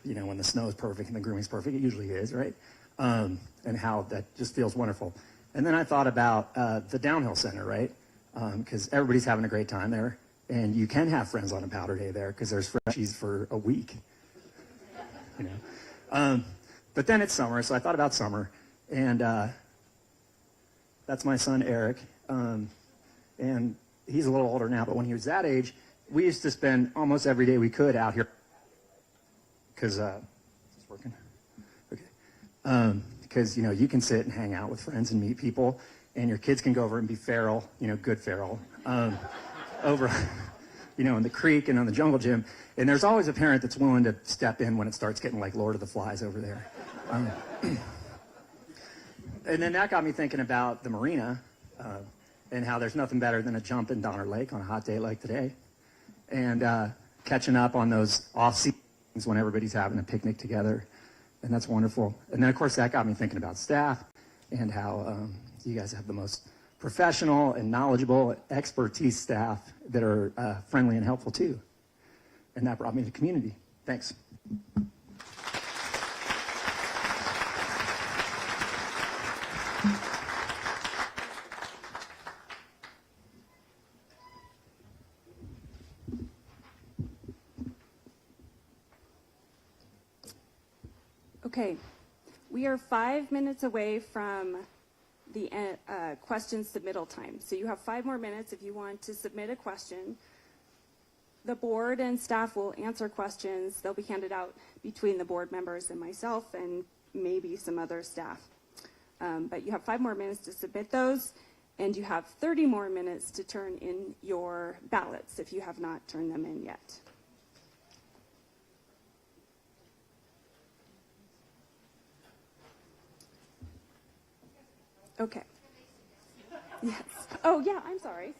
the snow is perfect and the grooming's perfect. It usually is, right? And how that just feels wonderful. And then I thought about the Downhill Center, right? Because everybody's having a great time there. And you can have friends on a powder day there because there's freshies for a week. But then it's summer, so I thought about summer. And that's my son, Eric. And he's a little older now, but when he was that age, we used to spend almost every day we could out here. Because, is this working? Okay. Because, you can sit and hang out with friends and meet people, and your kids can go over and be feral, good feral, over, in the creek and on the jungle gym. And there's always a parent that's willing to step in when it starts getting like Lord of the Flies over there. And then that got me thinking about the marina, and how there's nothing better than a jump in Donner Lake on a hot day like today, and catching up on those off-seasons when everybody's having a picnic together, and that's wonderful. And then, of course, that got me thinking about staff and how you guys have the most professional and knowledgeable expertise staff that are friendly and helpful, too. And that brought me to community. Thanks. Okay, we are 5 minutes away from the question submittal time. So you have 5 more minutes if you want to submit a question. The board and staff will answer questions. They'll be handed out between the board members and myself and maybe some other staff. But you have 5 more minutes to submit those, and you have 30 more minutes to turn in your ballots if you have not turned them in yet. Okay. Yes. Oh, yeah, I'm sorry.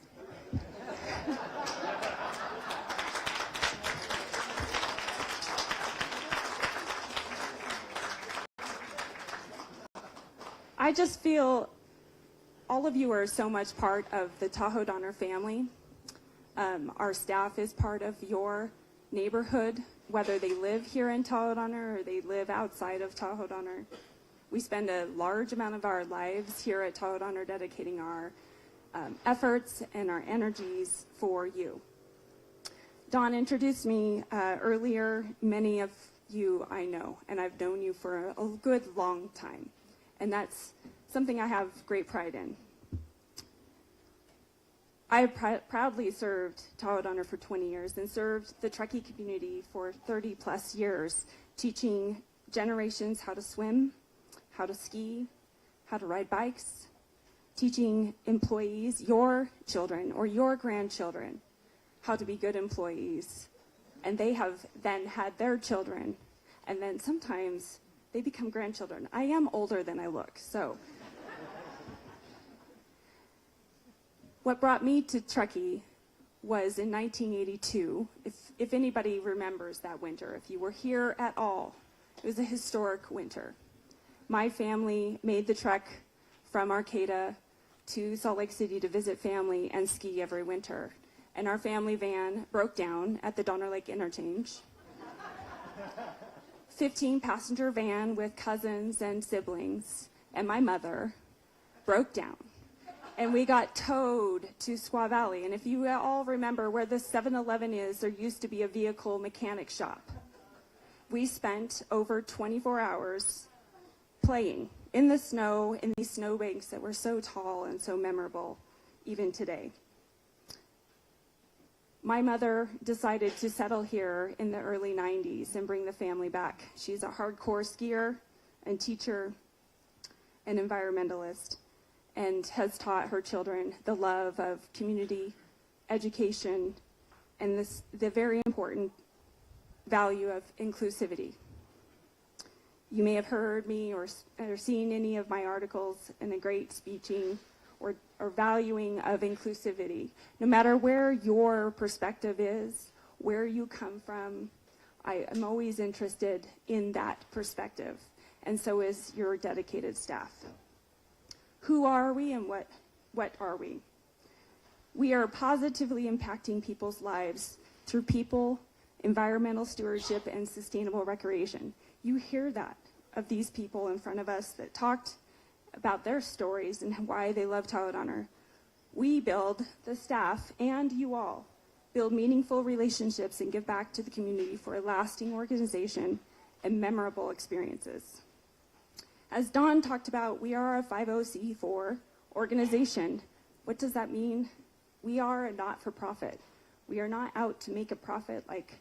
I just feel all of you are so much part of the Tahoe Donner family. Our staff is part of your neighborhood, whether they live here in Tahoe Donner or they live outside of Tahoe Donner. We spend a large amount of our lives here at Tahoe Donner dedicating our efforts and our energies for you. Don introduced me earlier. Many of you I know, and I've known you for a good long time. And that's something I have great pride in. I have proudly served Tahoe Donner for 20 years and served the Truckee community for 30 plus years, teaching generations how to swim, how to ski, how to ride bikes, teaching employees, your children or your grandchildren, how to be good employees. And they have then had their children, and then sometimes they become grandchildren. I am older than I look, so. What brought me to Truckee was in 1982, if anybody remembers that winter, if you were here at all, it was a historic winter. My family made the trek from Arcata to Salt Lake City to visit family and ski every winter. And our family van broke down at the Donner Lake interchange. 15-passenger van with cousins and siblings and my mother broke down. and we got towed to Squaw Valley. And if you all remember where the 7-Eleven is, there used to be a vehicle mechanic shop. We spent over 24 hours playing in the snow, in these snowbanks that were so tall and so memorable, even today. My mother decided to settle here in the early 90s and bring the family back. She's a hardcore skier and teacher and environmentalist, and has taught her children the love of community, education, and the very important value of inclusivity. You may have heard me or seen any of my articles in the great speeching or valuing of inclusivity. No matter where your perspective is, where you come from, I am always interested in that perspective, and so is your dedicated staff. Who are we and what are we? We are positively impacting people's lives through people, environmental stewardship, and sustainable recreation. You hear that of these people in front of us that talked about their stories and why they love Tahoe Donner. We build, the staff and you all, build meaningful relationships and give back to the community for a lasting organization and memorable experiences. As Dawn talked about, we are a 50c4 organization. What does that mean? We are a not-for-profit. We are not out to make a profit like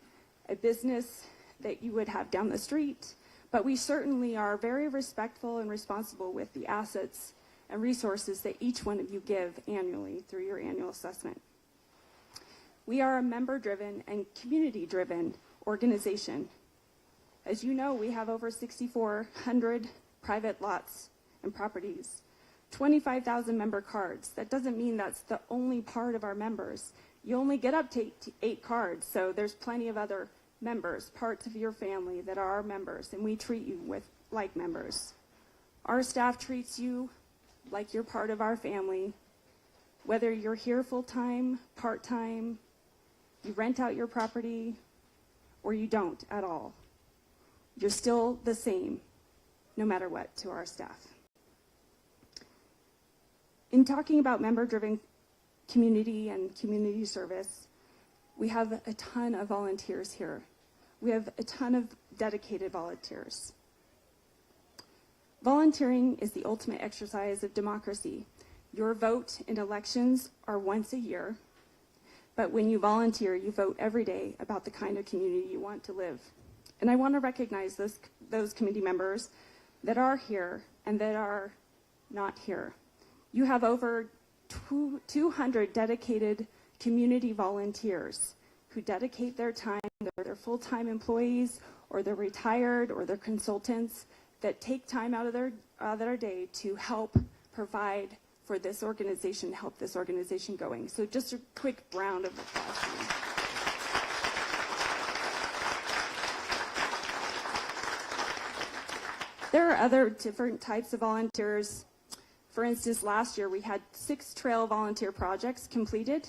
a business that you would have down the street, but we certainly are very respectful and responsible with the assets and resources that each one of you give annually through your annual assessment. We are a member-driven and community-driven organization. As you know, we have over 6,400 private lots and properties, 25,000 member cards. That doesn't mean that's the only part of our members. You only get up to 8 cards, so there's plenty of other members, parts of your family that are our members, and we treat you like members. Our staff treats you like you're part of our family, whether you're here full-time, part-time, you rent out your property, or you don't at all. You're still the same, no matter what, to our staff. In talking about member-driven community and community service, we have a ton of volunteers here. We have a ton of dedicated volunteers. Volunteering is the ultimate exercise of democracy. Your vote in elections are once a year, but when you volunteer, you vote every day about the kind of community you want to live. And I want to recognize those committee members that are here and that are not here. You have over 200 dedicated community volunteers who dedicate their time. They're full-time employees, or they're retired, or they're consultants that take time out of their day to help provide for this organization, help this organization going. So just a quick round of applause. There are other different types of volunteers. For instance, last year we had 6 trail volunteer projects completed.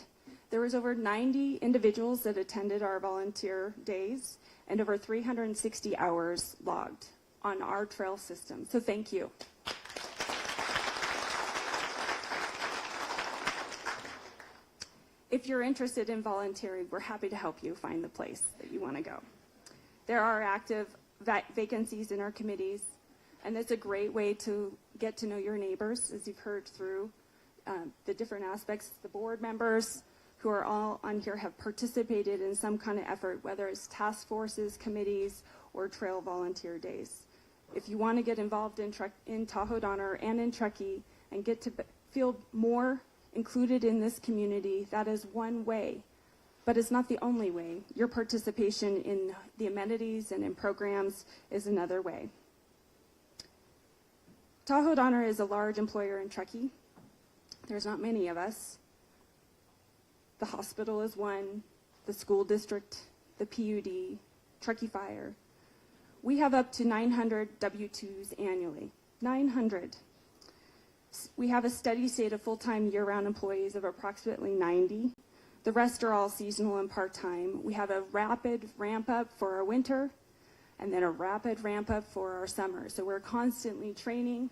There was over 90 individuals that attended our volunteer days and over 360 hours logged on our trail system. So thank you. If you're interested in volunteering, we're happy to help you find the place that you want to go. There are active vacancies in our committees, and it's a great way to get to know your neighbors, as you've heard through the different aspects. The board members who are all on here have participated in some kind of effort, whether it's task forces, committees, or trail volunteer days. If you want to get involved in Tahoe Donner and in Truckee and get to feel more included in this community, that is one way, but it's not the only way. Your participation in the amenities and in programs is another way. Tahoe Donner is a large employer in Truckee. There's not many of us. The hospital is one, the school district, the PUD, Truckee Fire. We have up to 900 W-2s annually, 900. We have a steady state of full-time year-round employees of approximately 90. The rest are all seasonal and part-time. We have a rapid ramp-up for our winter and then a rapid ramp-up for our summer. So we're constantly training,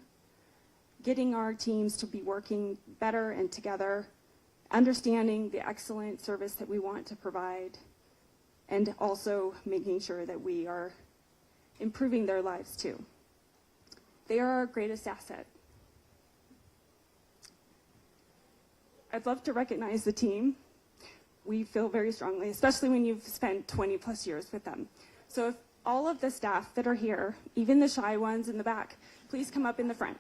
getting our teams to be working better and together, understanding the excellent service that we want to provide, and also making sure that we are improving their lives too. They are our greatest asset. I'd love to recognize the team. We feel very strongly, especially when you've spent 20 plus years with them. So if all of the staff that are here, even the shy ones in the back, please come up in the front.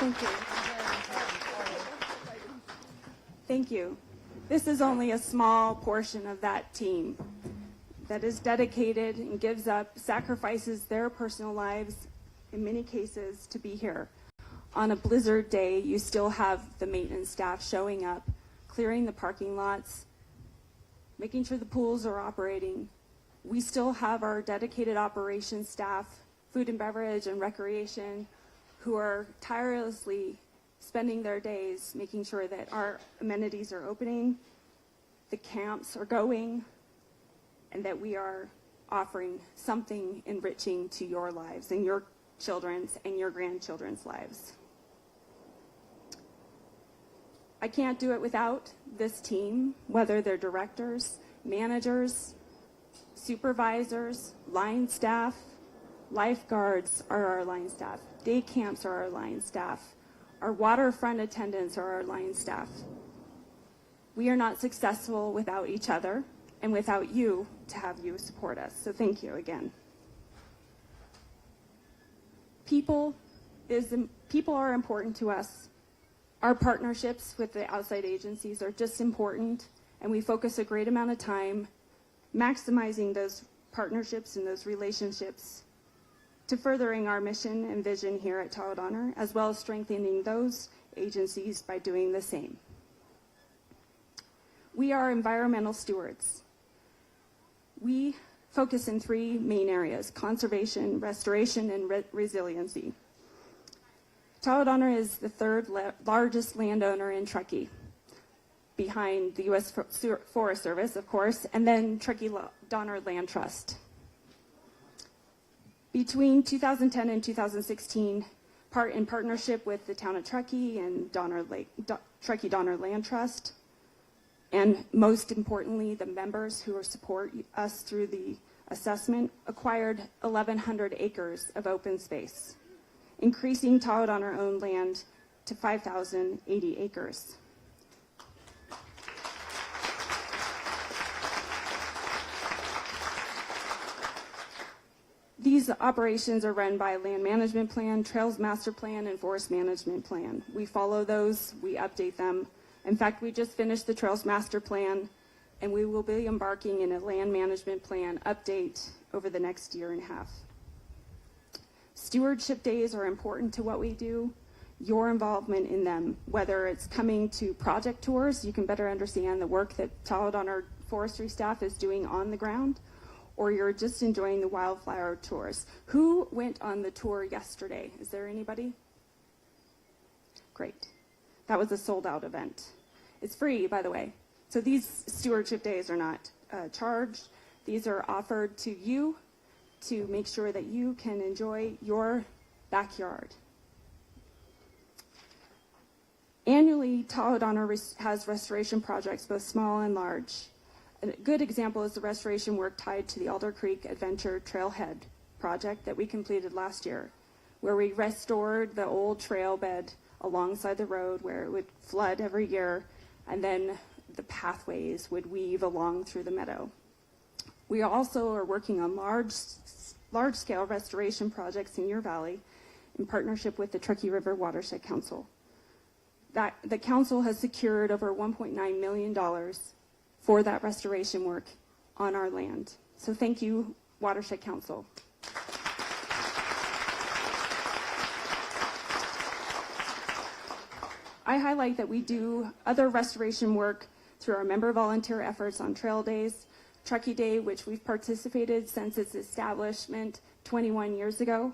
Thank you. Thank you. This is only a small portion of that team that is dedicated and gives up, sacrifices their personal lives, in many cases, to be here. On a blizzard day, you still have the maintenance staff showing up, clearing the parking lots, making sure the pools are operating. We still have our dedicated operations staff, food and beverage and recreation, who are tirelessly spending their days making sure that our amenities are opening, the camps are going, and that we are offering something enriching to your lives and your children's and your grandchildren's lives. I can't do it without this team, whether they're directors, managers, supervisors, line staff. Lifeguards are our line staff. Day camps are our line staff. Our waterfront attendants are our line staff. We are not successful without each other and without you to have you support us. So thank you again. People are important to us. Our partnerships with the outside agencies are just important, and we focus a great amount of time maximizing those partnerships and those relationships to furthering our mission and vision here at Tahoe Donner, as well as strengthening those agencies by doing the same. We are environmental stewards. We focus in three main areas: conservation, restoration, and resiliency. Tahoe Donner is the third largest landowner in Truckee, behind the U.S. Forest Service, of course, and then Truckee Donner Land Trust. Between 2010 and 2016, in partnership with the town of Truckee and Truckee Donner Land Trust, and most importantly, the members who support us through the assessment, acquired 1,100 acres of open space, increasing Tahoe Donner-owned land to 5,080 acres. These operations are run by Land Management Plan, Trails Master Plan, and Forest Management Plan. We follow those, we update them. In fact, we just finished the Trails Master Plan, and we will be embarking in a Land Management Plan update over the next year and a half. Stewardship days are important to what we do. Your involvement in them, whether it's coming to project tours, you can better understand the work that Tahoe Donner forestry staff is doing on the ground, or you're just enjoying the wildflower tours. Who went on the tour yesterday? Is there anybody? Great. That was a sold-out event. It's free, by the way. So these stewardship days are not charged. These are offered to you to make sure that you can enjoy your backyard. Annually, Tahoe Donner has restoration projects, both small and large. A good example is the restoration work tied to the Alder Creek Adventure Trailhead project that we completed last year, where we restored the old trail bed alongside the road where it would flood every year, and then the pathways would weave along through the meadow. We also are working on large-scale restoration projects in your valley, in partnership with the Truckee River Watershed Council. The council has secured over $1.9 million for that restoration work on our land. So thank you, Watershed Council. I highlight that we do other restoration work through our member volunteer efforts on Trail Days, Truckee Day, which we've participated since its establishment 21 years ago,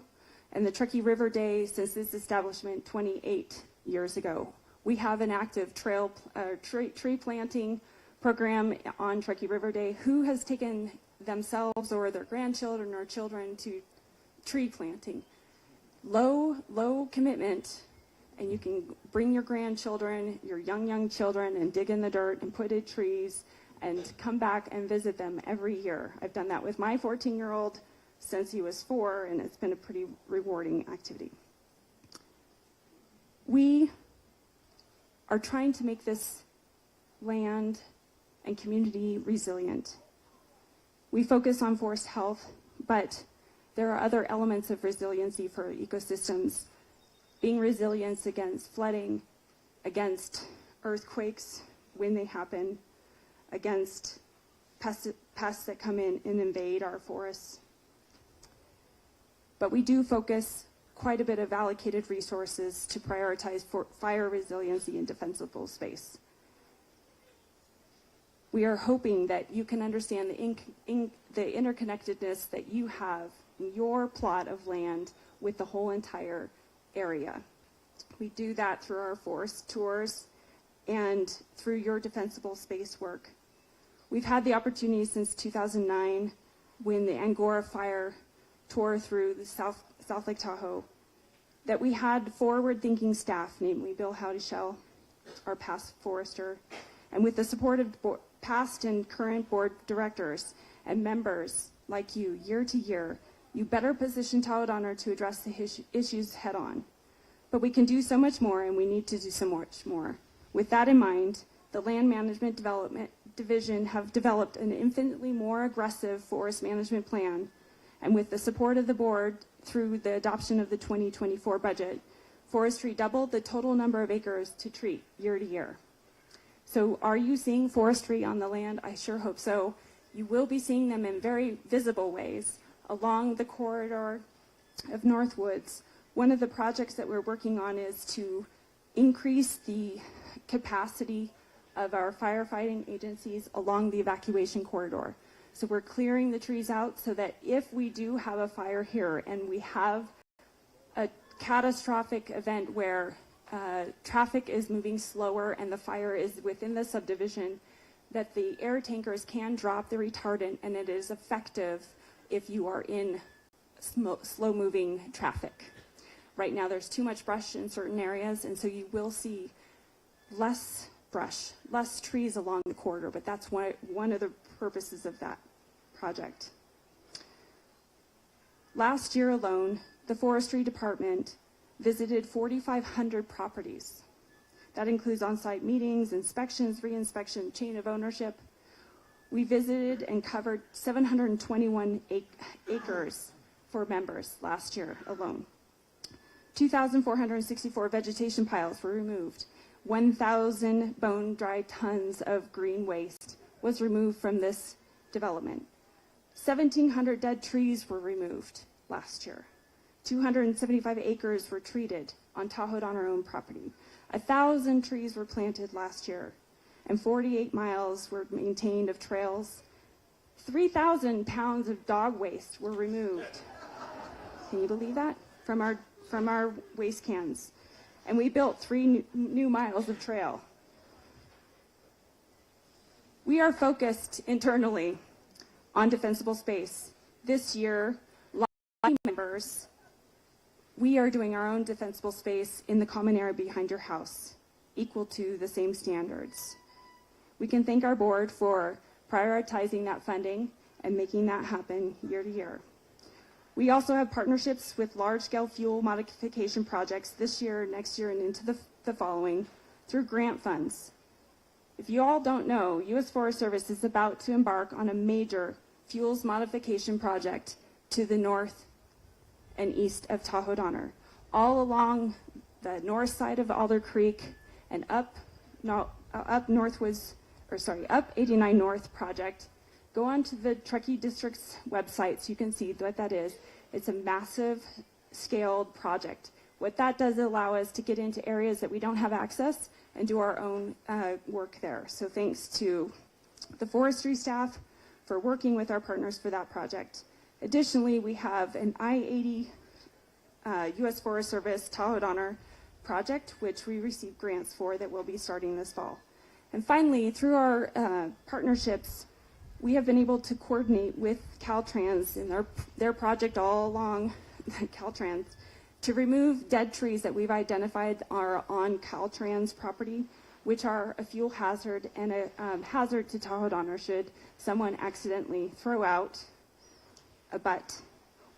and the Truckee River Day since its establishment 28 years ago. We have an active tree planting program on Truckee River Day. Who has taken themselves or their grandchildren or children to tree planting? Low commitment, and you can bring your grandchildren, your young children, and dig in the dirt and put in trees and come back and visit them every year. I've done that with my 14-year-old since he was 4, and it's been a pretty rewarding activity. We are trying to make this land and community resilient. We focus on forest health, but there are other elements of resiliency for ecosystems. Being resilient against flooding, against earthquakes when they happen, against pests that come in and invade our forests. But we do focus quite a bit of allocated resources to prioritize for fire resiliency and defensible space. We are hoping that you can understand the interconnectedness that you have in your plot of land with the whole entire area. We do that through our forest tours and through your defensible space work. We've had the opportunity since 2009 when the Angora fire tore through the South Lake Tahoe that we had forward-thinking staff, namely Bill Howdyshell, our past forester, and with the support of past and current board directors and members like you, year to year, you better position Tahoe Donner to address the issues head on. But we can do so much more, and we need to do so much more. With that in mind, the Land Management Development Division have developed an infinitely more aggressive forest management plan, and with the support of the board through the adoption of the 2024 budget, forestry doubled the total number of acres to treat year to year. So are you seeing forestry on the land? I sure hope so. You will be seeing them in very visible ways along the corridor of Northwoods. One of the projects that we're working on is to increase the capacity of our firefighting agencies along the evacuation corridor. So we're clearing the trees out so that if we do have a fire here and we have a catastrophic event where traffic is moving slower and the fire is within the subdivision, that the air tankers can drop the retardant, and it is effective if you are in slow-moving traffic. Right now there's too much brush in certain areas, and so you will see less brush, less trees along the corridor, but that's one of the purposes of that project. Last year alone, the Forestry Department visited 4,500 properties. That includes on-site meetings, inspections, re-inspection, chain of ownership. We visited and covered 721 acres for members last year alone. 2,464 vegetation piles were removed. 1,000 bone-dry tons of green waste was removed from this development. 1,700 dead trees were removed last year. 275 acres were treated on Tahoe Donner owned property. 1,000 trees were planted last year, and 48 miles were maintained of trails. 3,000 pounds of dog waste were removed. Can you believe that? From our waste cans. And we built 3 new miles of trail. We are focused internally on defensible space. This year, like members, we are doing our own defensible space in the common area behind your house, equal to the same standards. We can thank our board for prioritizing that funding and making that happen year to year. We also have partnerships with large-scale fuel modification projects this year, next year, and into the following through grant funds. If you all don't know, U.S. Forest Service is about to embark on a major fuels modification project to the north and east of Tahoe Donner all along the north side of Alder Creek and up 89 North project. Go onto the Truckee District's website so you can see what that is. It's a massive scaled project. What that does allow us to get into areas that we don't have access and do our own work there. So thanks to the forestry staff for working with our partners for that project. Additionally, we have an I-80 U.S. Forest Service Tahoe Donner project, which we received grants for that will be starting this fall. And finally, through our partnerships, we have been able to coordinate with Caltrans and their project all along Caltrans to remove dead trees that we've identified are on Caltrans property, which are a fuel hazard and a hazard to Tahoe Donner should someone accidentally throw out a butt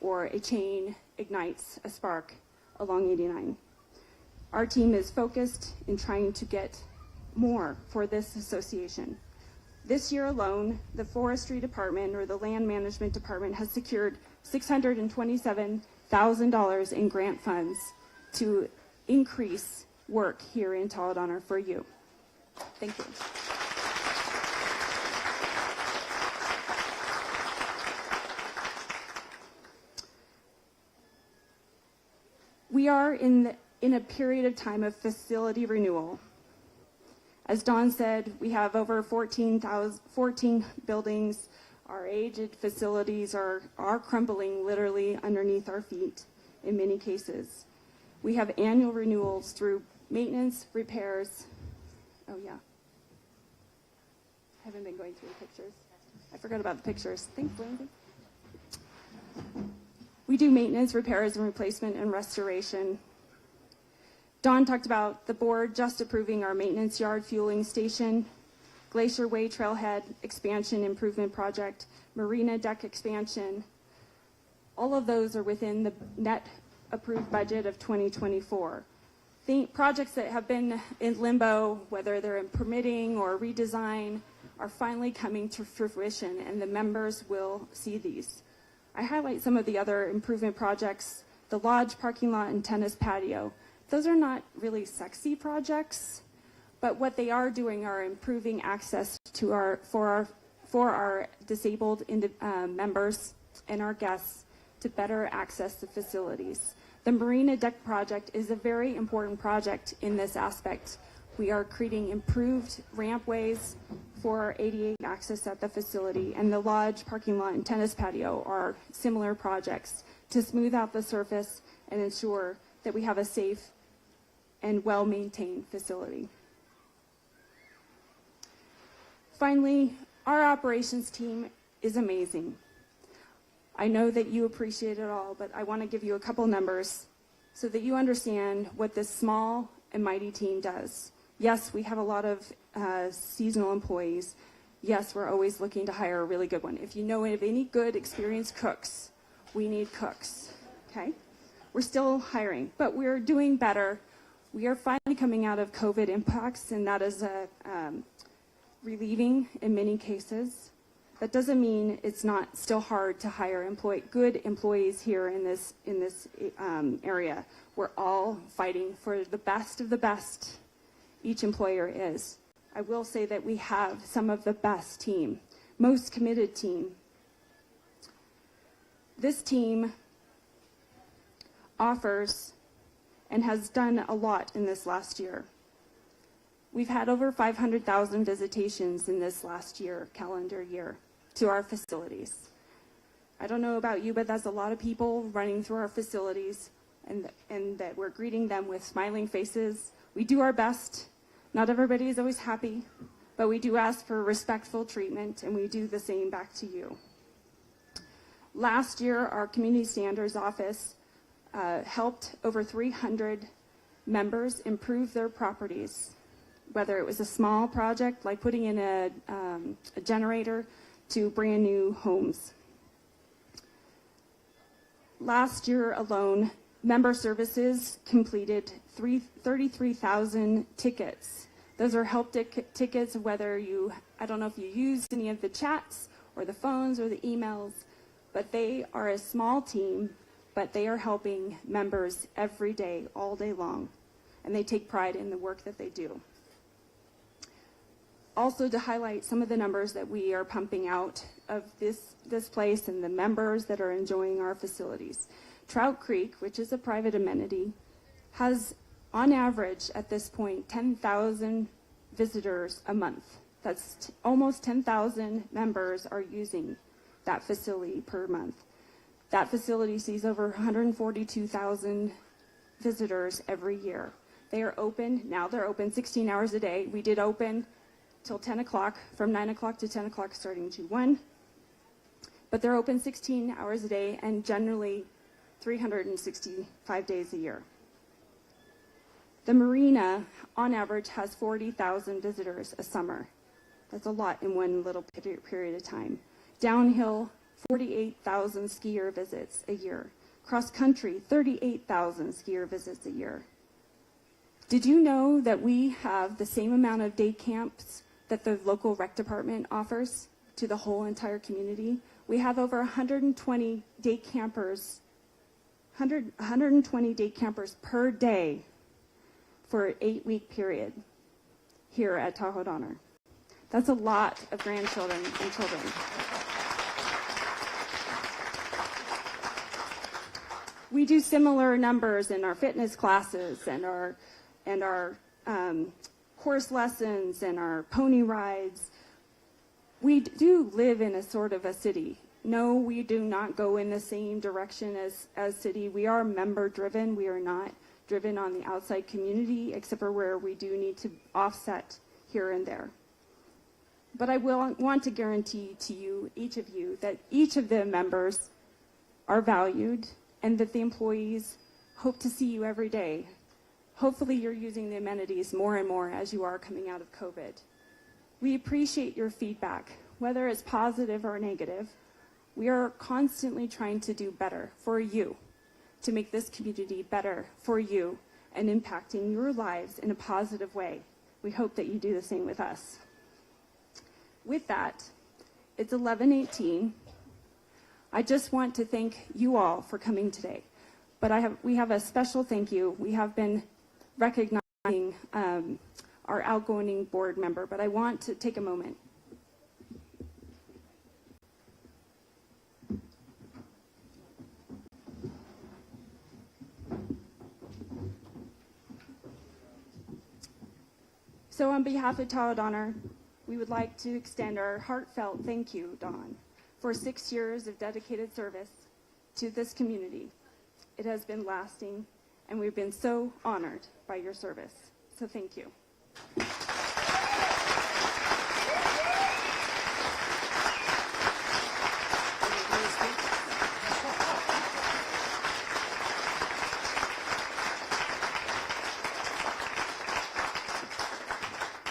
or a chain ignites a spark along 89. Our team is focused in trying to get more for this association. This year alone, the Forestry Department or the Land Management Department has secured $627,000 in grant funds to increase work here in Tahoe Donner for you. Thank you. We are in a period of time of facility renewal. As Dawn said, we have over 14 buildings. Our aged facilities are crumbling literally underneath our feet in many cases. We have annual renewals through maintenance, repairs. Oh yeah. I haven't been going through the pictures. I forgot about the pictures. Thanks, Lindsay. We do maintenance, repairs, and replacement and restoration. Dawn talked about the board just approving our maintenance yard fueling station, Glacier Way Trailhead expansion improvement project, marina deck expansion. All of those are within the net approved budget of 2024. The projects that have been in limbo, whether they're in permitting or redesign, are finally coming to fruition, and the members will see these. I highlight some of the other improvement projects, the lodge parking lot and tennis patio. Those are not really sexy projects, but what they are doing are improving access to for our disabled members and our guests to better access the facilities. The marina deck project is a very important project in this aspect. We are creating improved rampways for ADA access at the facility, and the lodge, parking lot, and tennis patio are similar projects to smooth out the surface and ensure that we have a safe and well-maintained facility. Finally, our operations team is amazing. I know that you appreciate it all, but I want to give you a couple numbers so that you understand what this small and mighty team does. Yes, we have a lot of seasonal employees. Yes, we're always looking to hire a really good one. If you know of any good, experienced cooks, we need cooks, okay? We're still hiring, but we're doing better. We are finally coming out of COVID impacts, and that is relieving in many cases. That doesn't mean it's not still hard to hire good employees here in this area. We're all fighting for the best of the best. Each employer is. I will say that we have some of the best team, most committed team. This team offers and has done a lot in this last year. We've had over 500,000 visitations in this last year, calendar year, to our facilities. I don't know about you, but that's a lot of people running through our facilities, and that we're greeting them with smiling faces. We do our best. Not everybody is always happy, but we do ask for respectful treatment, and we do the same back to you. Last year, our Community Standards Office helped over 300 members improve their properties, whether it was a small project like putting in a generator to brand new homes. Last year alone, member services completed 33,000 tickets. Those are help tickets, whether I don't know if you used any of the chats or the phones or the emails, but they are a small team but they are helping members every day, all day long, and they take pride in the work that they do. Also, to highlight some of the numbers that we are pumping out of this place and the members that are enjoying our facilities. Trout Creek, which is a private amenity, has on average at this point 10,000 visitors a month. That's almost 10,000 members are using that facility per month. That facility sees over 142,000 visitors every year. They are open, now they're open 16 hours a day. We did open till 10 o'clock, from 9 o'clock to 10 o'clock starting June 1. But they're open 16 hours a day and generally 365 days a year. The marina, on average, has 40,000 visitors a summer. That's a lot in one little period of time. Downhill, 48,000 skier visits a year. Cross country, 38,000 skier visits a year. Did you know that we have the same amount of day camps that the local rec department offers to the whole entire community? We have over 120 day campers, 120 day campers per day for an 8-week period here at Tahoe Donner. That's a lot of grandchildren and children. We do similar numbers in our fitness classes and our horse lessons and our pony rides. We do live in a sort of a city. No, we do not go in the same direction as city. We are member driven. We are not driven on the outside community, except for where we do need to offset here and there. But I will want to guarantee to you, each of you, that each of the members are valued and that the employees hope to see you every day. Hopefully you're using the amenities more and more as you are coming out of COVID. We appreciate your feedback, whether it's positive or negative. We are constantly trying to do better for you, to make this community better for you and impacting your lives in a positive way. We hope that you do the same with us. With that, it's 11:18. I just want to thank you all for coming today. But we have a special thank you. We have been recognizing our outgoing board member, but I want to take a moment. So on behalf of Tahoe Donner, we would like to extend our heartfelt thank you, Dawn, for 6 years of dedicated service to this community. It has been lasting, and we've been so honored by your service. So thank you.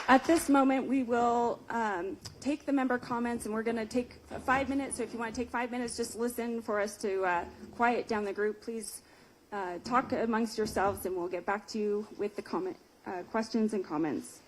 At this moment, we will take the member comments, and we're going to take 5 minutes. So if you want to take 5 minutes, just listen for us to quiet down the group. Please talk amongst yourselves, and we'll get back to you with the questions and comments.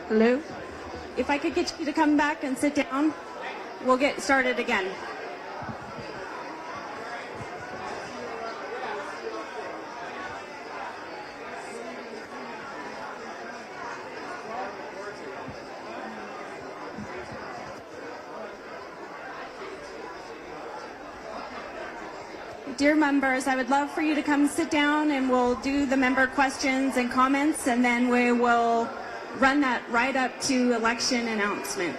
Hello? If I could get you to come back and sit down, we'll get started again. Dear members, I would love for you to come sit down and we'll do the member questions and comments, and then we will run that right up to election announcement.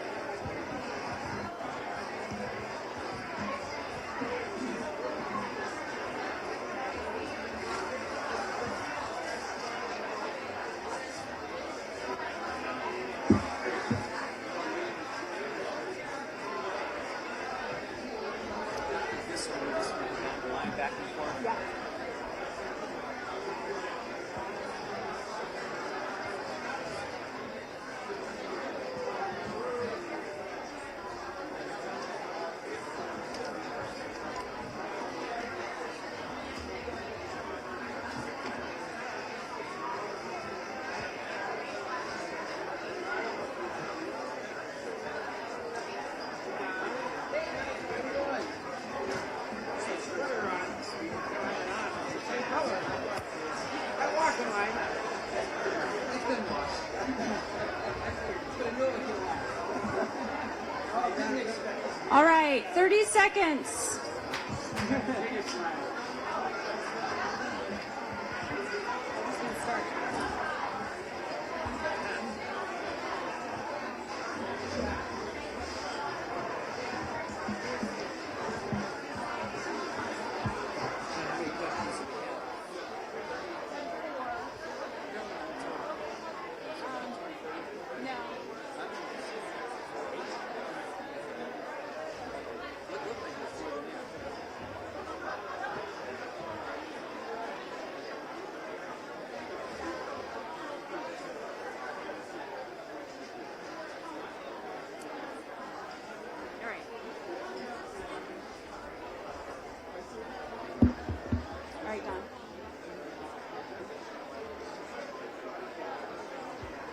All right, 30 seconds.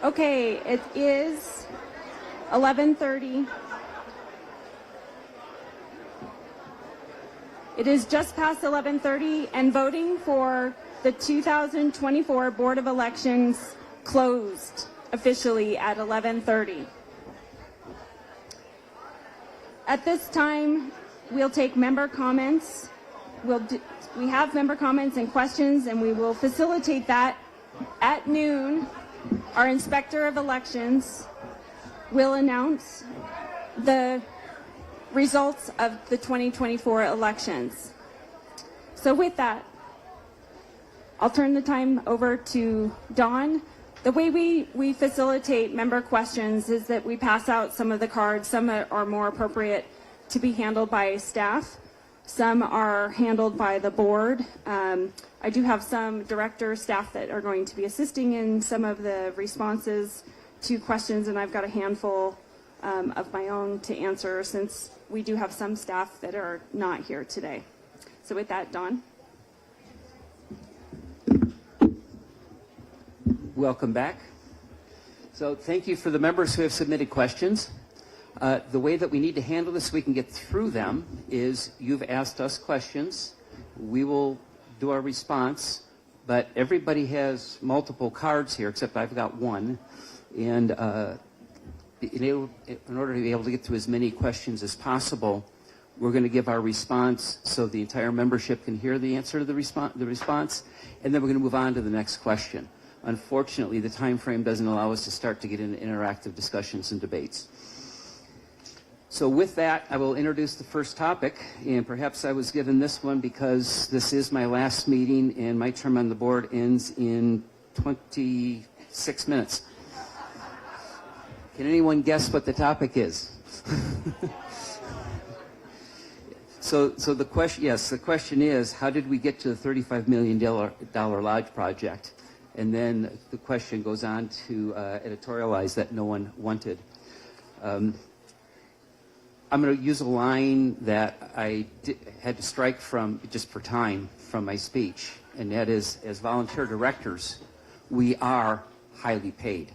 Okay, it is 11:30. It is just past 11:30, and voting for the 2024 Board of Elections closed officially at 11:30. At this time, we'll take member comments. We have member comments and questions, and we will facilitate that at noon. Our Inspector of Elections will announce the results of the 2024 elections. So with that, I'll turn the time over to Dawn. The way we facilitate member questions is that we pass out some of the cards. Some are more appropriate to be handled by staff. Some are handled by the board. I do have some director staff that are going to be assisting in some of the responses to questions, and I've got a handful of my own to answer since we do have some staff that are not here today. So with that, Dawn. Welcome back. So thank you for the members who have submitted questions. The way that we need to handle this so we can get through them is you've asked us questions. We will do our response, but everybody has multiple cards here, except I've got one. And in order to be able to get through as many questions as possible, we're going to give our response so the entire membership can hear the answer to the response, and then we're going to move on to the next question. Unfortunately, the time frame doesn't allow us to start to get into interactive discussions and debates. So with that, I will introduce the first topic, and perhaps I was given this one because this is my last meeting and my term on the board ends in 26 minutes. Can anyone guess what the topic is? So the question, yes, the question is, how did we get to the $35 million lodge project? And then the question goes on to editorialize that no one wanted. I'm going to use a line that I had to strike from, just for time, from my speech, and that is, as volunteer directors, we are highly paid.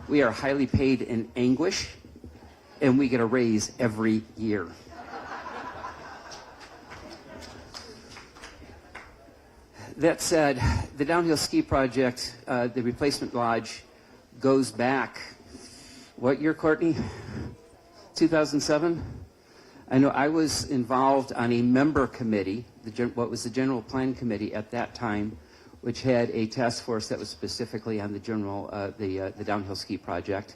We are highly paid in anguish, and we get a raise every year. That said, the downhill ski project, the replacement lodge, goes back, what year, Courtney? 2007? I know I was involved on a member committee, what was the General Plan Committee at that time, which had a task force that was specifically on the downhill ski project.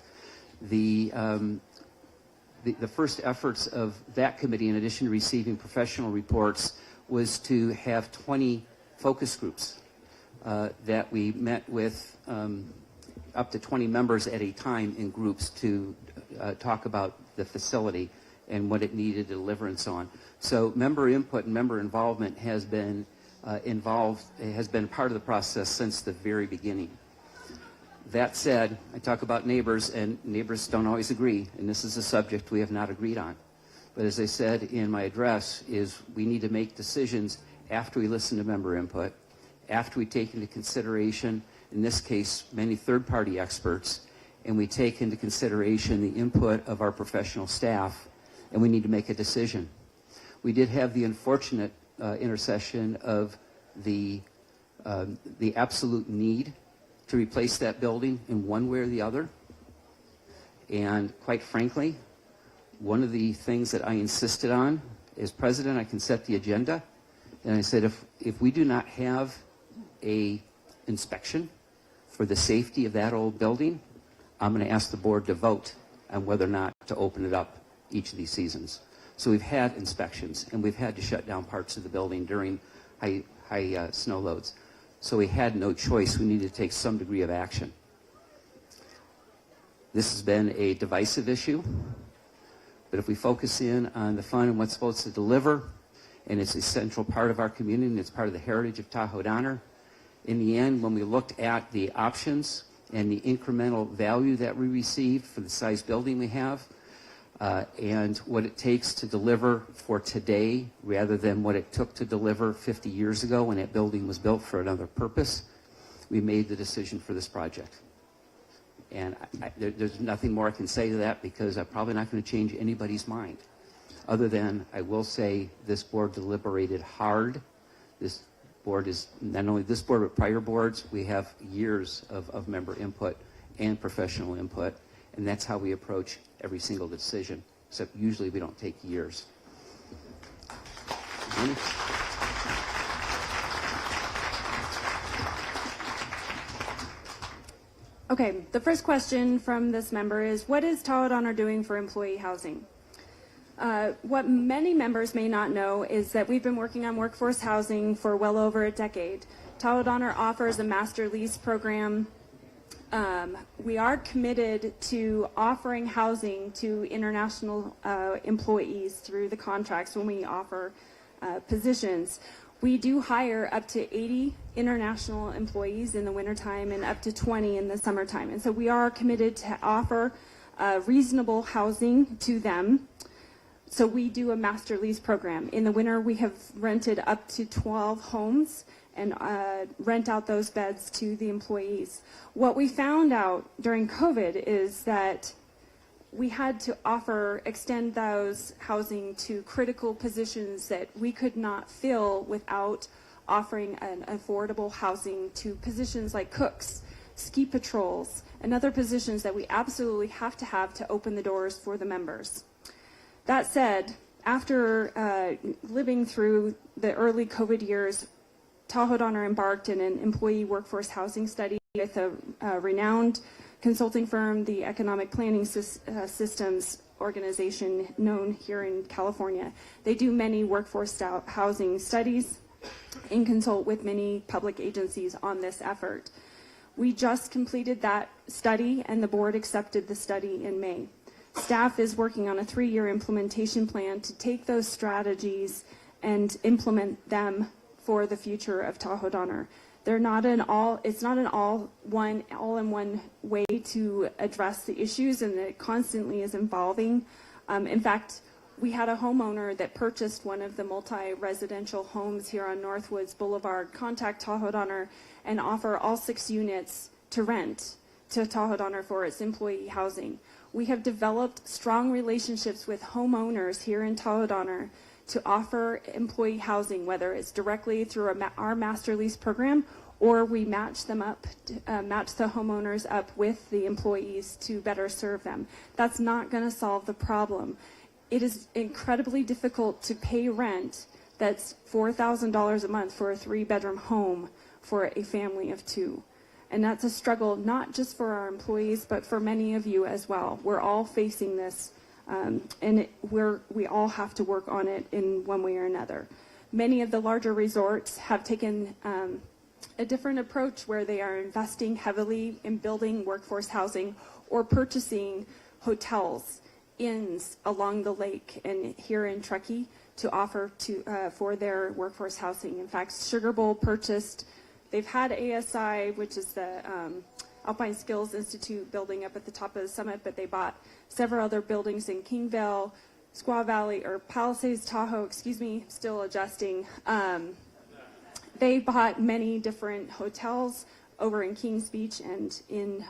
The first efforts of that committee, in addition to receiving professional reports, was to have 20 focus groups that we met with up to 20 members at a time in groups to talk about the facility and what it needed to deliver and so on. So member input and member involvement has been part of the process since the very beginning. That said, I talk about neighbors, and neighbors don't always agree, and this is a subject we have not agreed on. But as I said in my address, is we need to make decisions after we listen to member input, after we take into consideration, in this case, many third-party experts, and we take into consideration the input of our professional staff, and we need to make a decision. We did have the unfortunate intercession of the absolute need to replace that building in one way or the other. And quite frankly, one of the things that I insisted on, as president, I can set the agenda. And I said, if we do not have a inspection for the safety of that old building, I'm going to ask the board to vote on whether or not to open it up each of these seasons. So we've had inspections, and we've had to shut down parts of the building during high snow loads. So we had no choice. We needed to take some degree of action. This has been a divisive issue, but if we focus in on the fun and what's supposed to deliver, and it's a central part of our community, and it's part of the heritage of Tahoe Donner. In the end, when we looked at the options and the incremental value that we received for the size building we have, and what it takes to deliver for today rather than what it took to deliver 50 years ago when that building was built for another purpose, we made the decision for this project. And there's nothing more I can say to that because I'm probably not going to change anybody's mind. Other than I will say this board deliberated hard. This board is not only this board but prior boards. We have years of member input and professional input, and that's how we approach every single decision, except usually we don't take years. Okay, the first question from this member is, what is Tahoe Donner doing for employee housing? What many members may not know is that we've been working on workforce housing for well over a decade. Tahoe Donner offers a master lease program. We are committed to offering housing to international employees through the contracts when we offer positions. We do hire up to 80 international employees in the wintertime and up to 20 in the summertime. And so we are committed to offer reasonable housing to them. So we do a master lease program. In the winter, we have rented up to 12 homes and rent out those beds to the employees. What we found out during COVID is that we had to extend those housing to critical positions that we could not fill without offering an affordable housing to positions like cooks, ski patrols, and other positions that we absolutely have to open the doors for the members. That said, after living through the early COVID years, Tahoe Donner embarked in an employee workforce housing study with a renowned consulting firm, the Economic Planning Systems organization known here in California. They do many workforce housing studies and consult with many public agencies on this effort. We just completed that study and the board accepted the study in May. Staff is working on a 3-year implementation plan to take those strategies and implement them for the future of Tahoe Donner. It's not an all-in-one way to address the issues, and it constantly is evolving. In fact, we had a homeowner that purchased one of the multi-residential homes here on Northwoods Boulevard contact Tahoe Donner and offer all 6 units to rent to Tahoe Donner for its employee housing. We have developed strong relationships with homeowners here in Tahoe Donner to offer employee housing, whether it's directly through our master lease program, or we match them up, match the homeowners up with the employees to better serve them. That's not going to solve the problem. It is incredibly difficult to pay rent that's $4,000 a month for a 3-bedroom home for a family of 2. And that's a struggle not just for our employees, but for many of you as well. We're all facing this. We all have to work on it in one way or another. Many of the larger resorts have taken a different approach where they are investing heavily in building workforce housing or purchasing hotels, inns along the lake and here in Truckee to offer for their workforce housing. In fact, Sugar Bowl purchased, they've had ASI, which is the Alpine Skills Institute building up at the top of the summit, but they bought several other buildings in Kingville, Squaw Valley, or Palisades, Tahoe, still adjusting. They bought many different hotels over in Kings Beach and in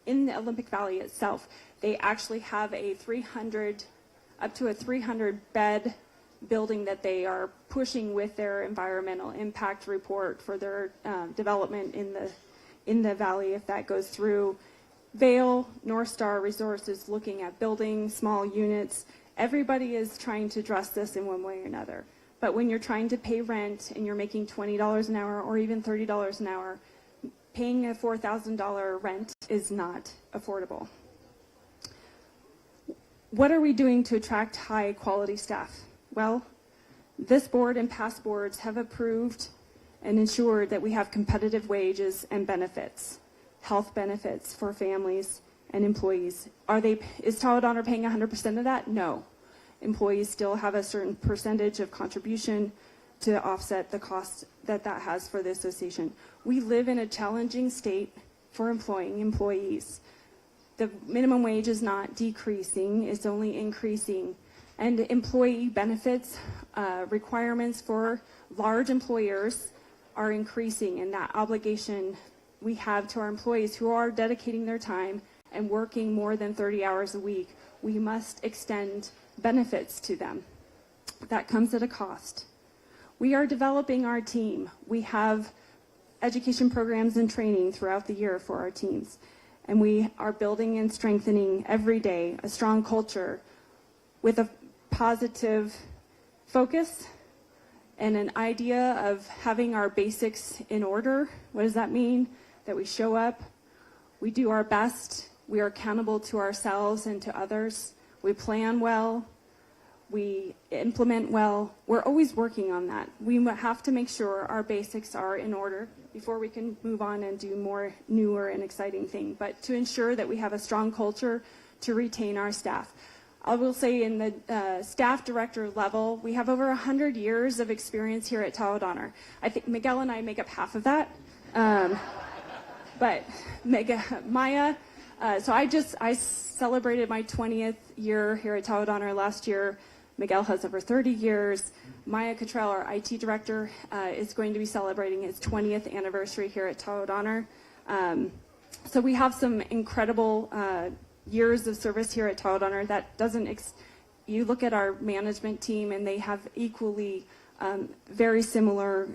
the Olympic Valley itself. They actually have up to a 300 bed building that they are pushing with their environmental impact report for their development in the valley if that goes through. Vail, North Star Resorts is looking at building small units. Everybody is trying to address this in one way or another. But when you're trying to pay rent and you're making $20 an hour or even $30 an hour, paying a $4,000 rent is not affordable. What are we doing to attract high quality staff? Well, this board and past boards have approved and ensured that we have competitive wages and benefits, health benefits for families and employees. Is Tahoe Donner paying 100% of that? No. Employees still have a certain percentage of contribution to offset the cost that has for the association. We live in a challenging state for employing employees. The minimum wage is not decreasing, it's only increasing. And employee benefits requirements for large employers are increasing, and that obligation we have to our employees who are dedicating their time and working more than 30 hours a week, we must extend benefits to them. That comes at a cost. We are developing our team. We have education programs and training throughout the year for our teams. And we are building and strengthening every day a strong culture with a positive focus and an idea of having our basics in order. What does that mean? That we show up, we do our best, we are accountable to ourselves and to others, we plan well, we implement well. We're always working on that. We have to make sure our basics are in order before we can move on and do more newer and exciting things, but to ensure that we have a strong culture to retain our staff. I will say in the staff director level, we have over 100 years of experience here at Tahoe Donner. I think Miguel and I make up half of that. But Maya So I celebrated my 20th year here at Tahoe Donner last year. Miguel has over 30 years. Maya Cottrell, our IT director, is going to be celebrating his 20th anniversary here at Tahoe Donner. So we have some incredible years of service here at Tahoe Donner. That doesn't, you look at our management team and they have equally very similar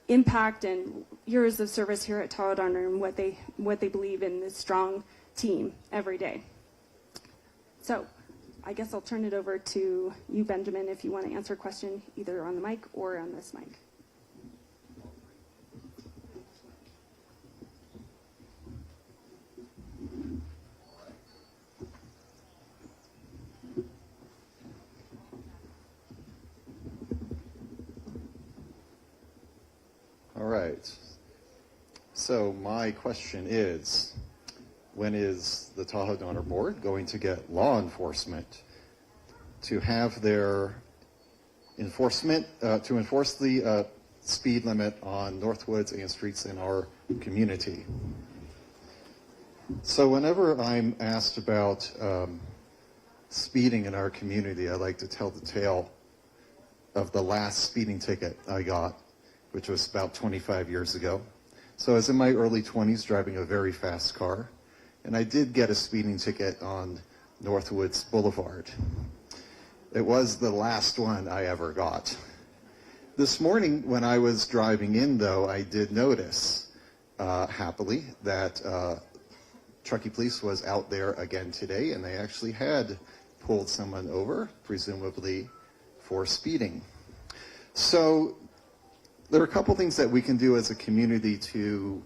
impact and years of service here at Tahoe Donner and what they believe in this strong team every day. So I guess I'll turn it over to you, Benjamin, if you want to answer a question either on the mic or on this mic. All right. So my question is, when is the Tahoe Donner Board going to get law enforcement to have their enforcement, to enforce the speed limit on Northwoods and streets in our community? So whenever I'm asked about speeding in our community, I like to tell the tale of the last speeding ticket I got, which was about 25 years ago. So I was in my early 20s driving a very fast car, and I did get a speeding ticket on Northwoods Boulevard. It was the last one I ever got. This morning when I was driving in, though, I did notice, happily, that Truckee Police was out there again today, and they actually had pulled someone over, presumably for speeding. So there are a couple things that we can do as a community to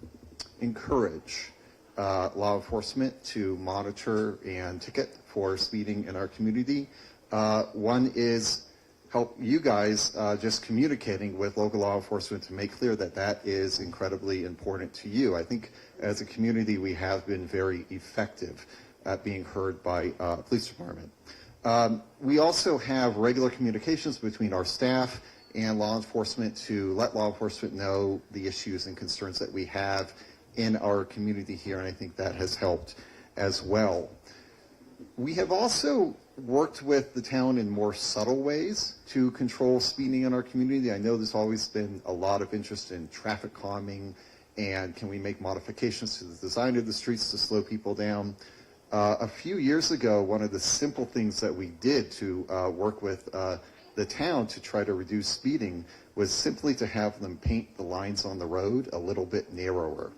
encourage law enforcement to monitor and ticket for speeding in our community. One is help you guys just communicating with local law enforcement to make clear that that is incredibly important to you. I think as a community we have been very effective at being heard by police department. We also have regular communications between our staff and law enforcement to let law enforcement know the issues and concerns that we have in our community here, and I think that has helped as well. We have also worked with the town in more subtle ways to control speeding in our community. I know there's always been a lot of interest in traffic calming and can we make modifications to the design of the streets to slow people down. A few years ago, one of the simple things that we did to work with the town to try to reduce speeding was simply to have them paint the lines on the road a little bit narrower.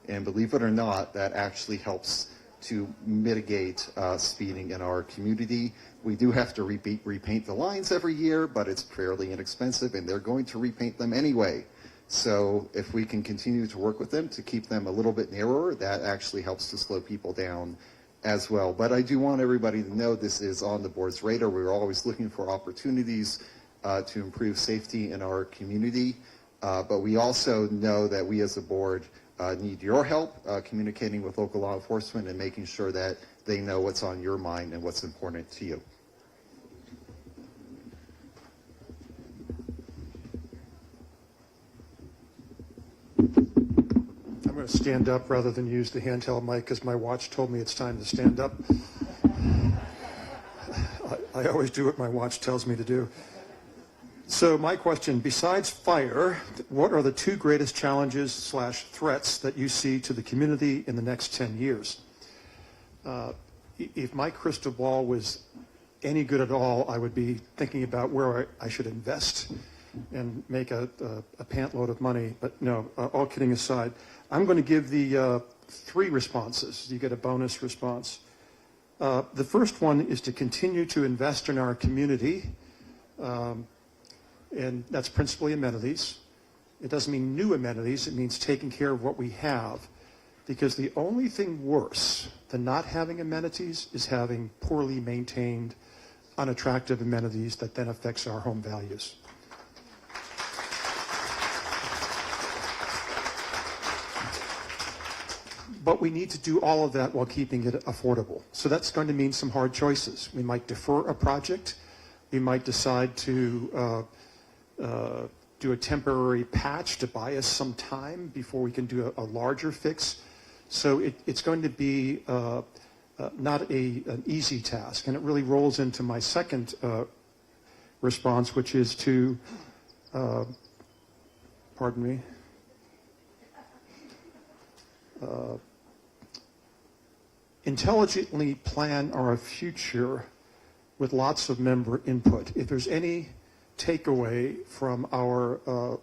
And believe it or not, that actually helps to mitigate speeding in our community. We do have to repaint the lines every year, but it's fairly inexpensive and they're going to repaint them anyway. So if we can continue to work with them to keep them a little bit narrower, that actually helps to slow people down as well. But I do want everybody to know this is on the board's radar. We're always looking for opportunities to improve safety in our community. But we also know that we as a board need your help communicating with local law enforcement and making sure that they know what's on your mind and what's important to you. I'm going to stand up rather than use the handheld mic because my watch told me it's time to stand up. I always do what my watch tells me to do. So my question, besides fire, what are the two greatest challenges / threats that you see to the community in the next 10 years? If my crystal ball was any good at all, I would be thinking about where I should invest and make a pant load of money. But no, all kidding aside, I'm going to give the 3 responses. You get a bonus response. The first one is to continue to invest in our community. And that's principally amenities. It doesn't mean new amenities, it means taking care of what we have. Because the only thing worse than not having amenities is having poorly maintained, unattractive amenities that then affects our home values. But we need to do all of that while keeping it affordable. So that's going to mean some hard choices. We might defer a project. We might decide to do a temporary patch to buy us some time before we can do a larger fix. So it's going to be not an easy task, and it really rolls into my second response, which is to, pardon me, intelligently plan our future with lots of member input. If there's any takeaway from our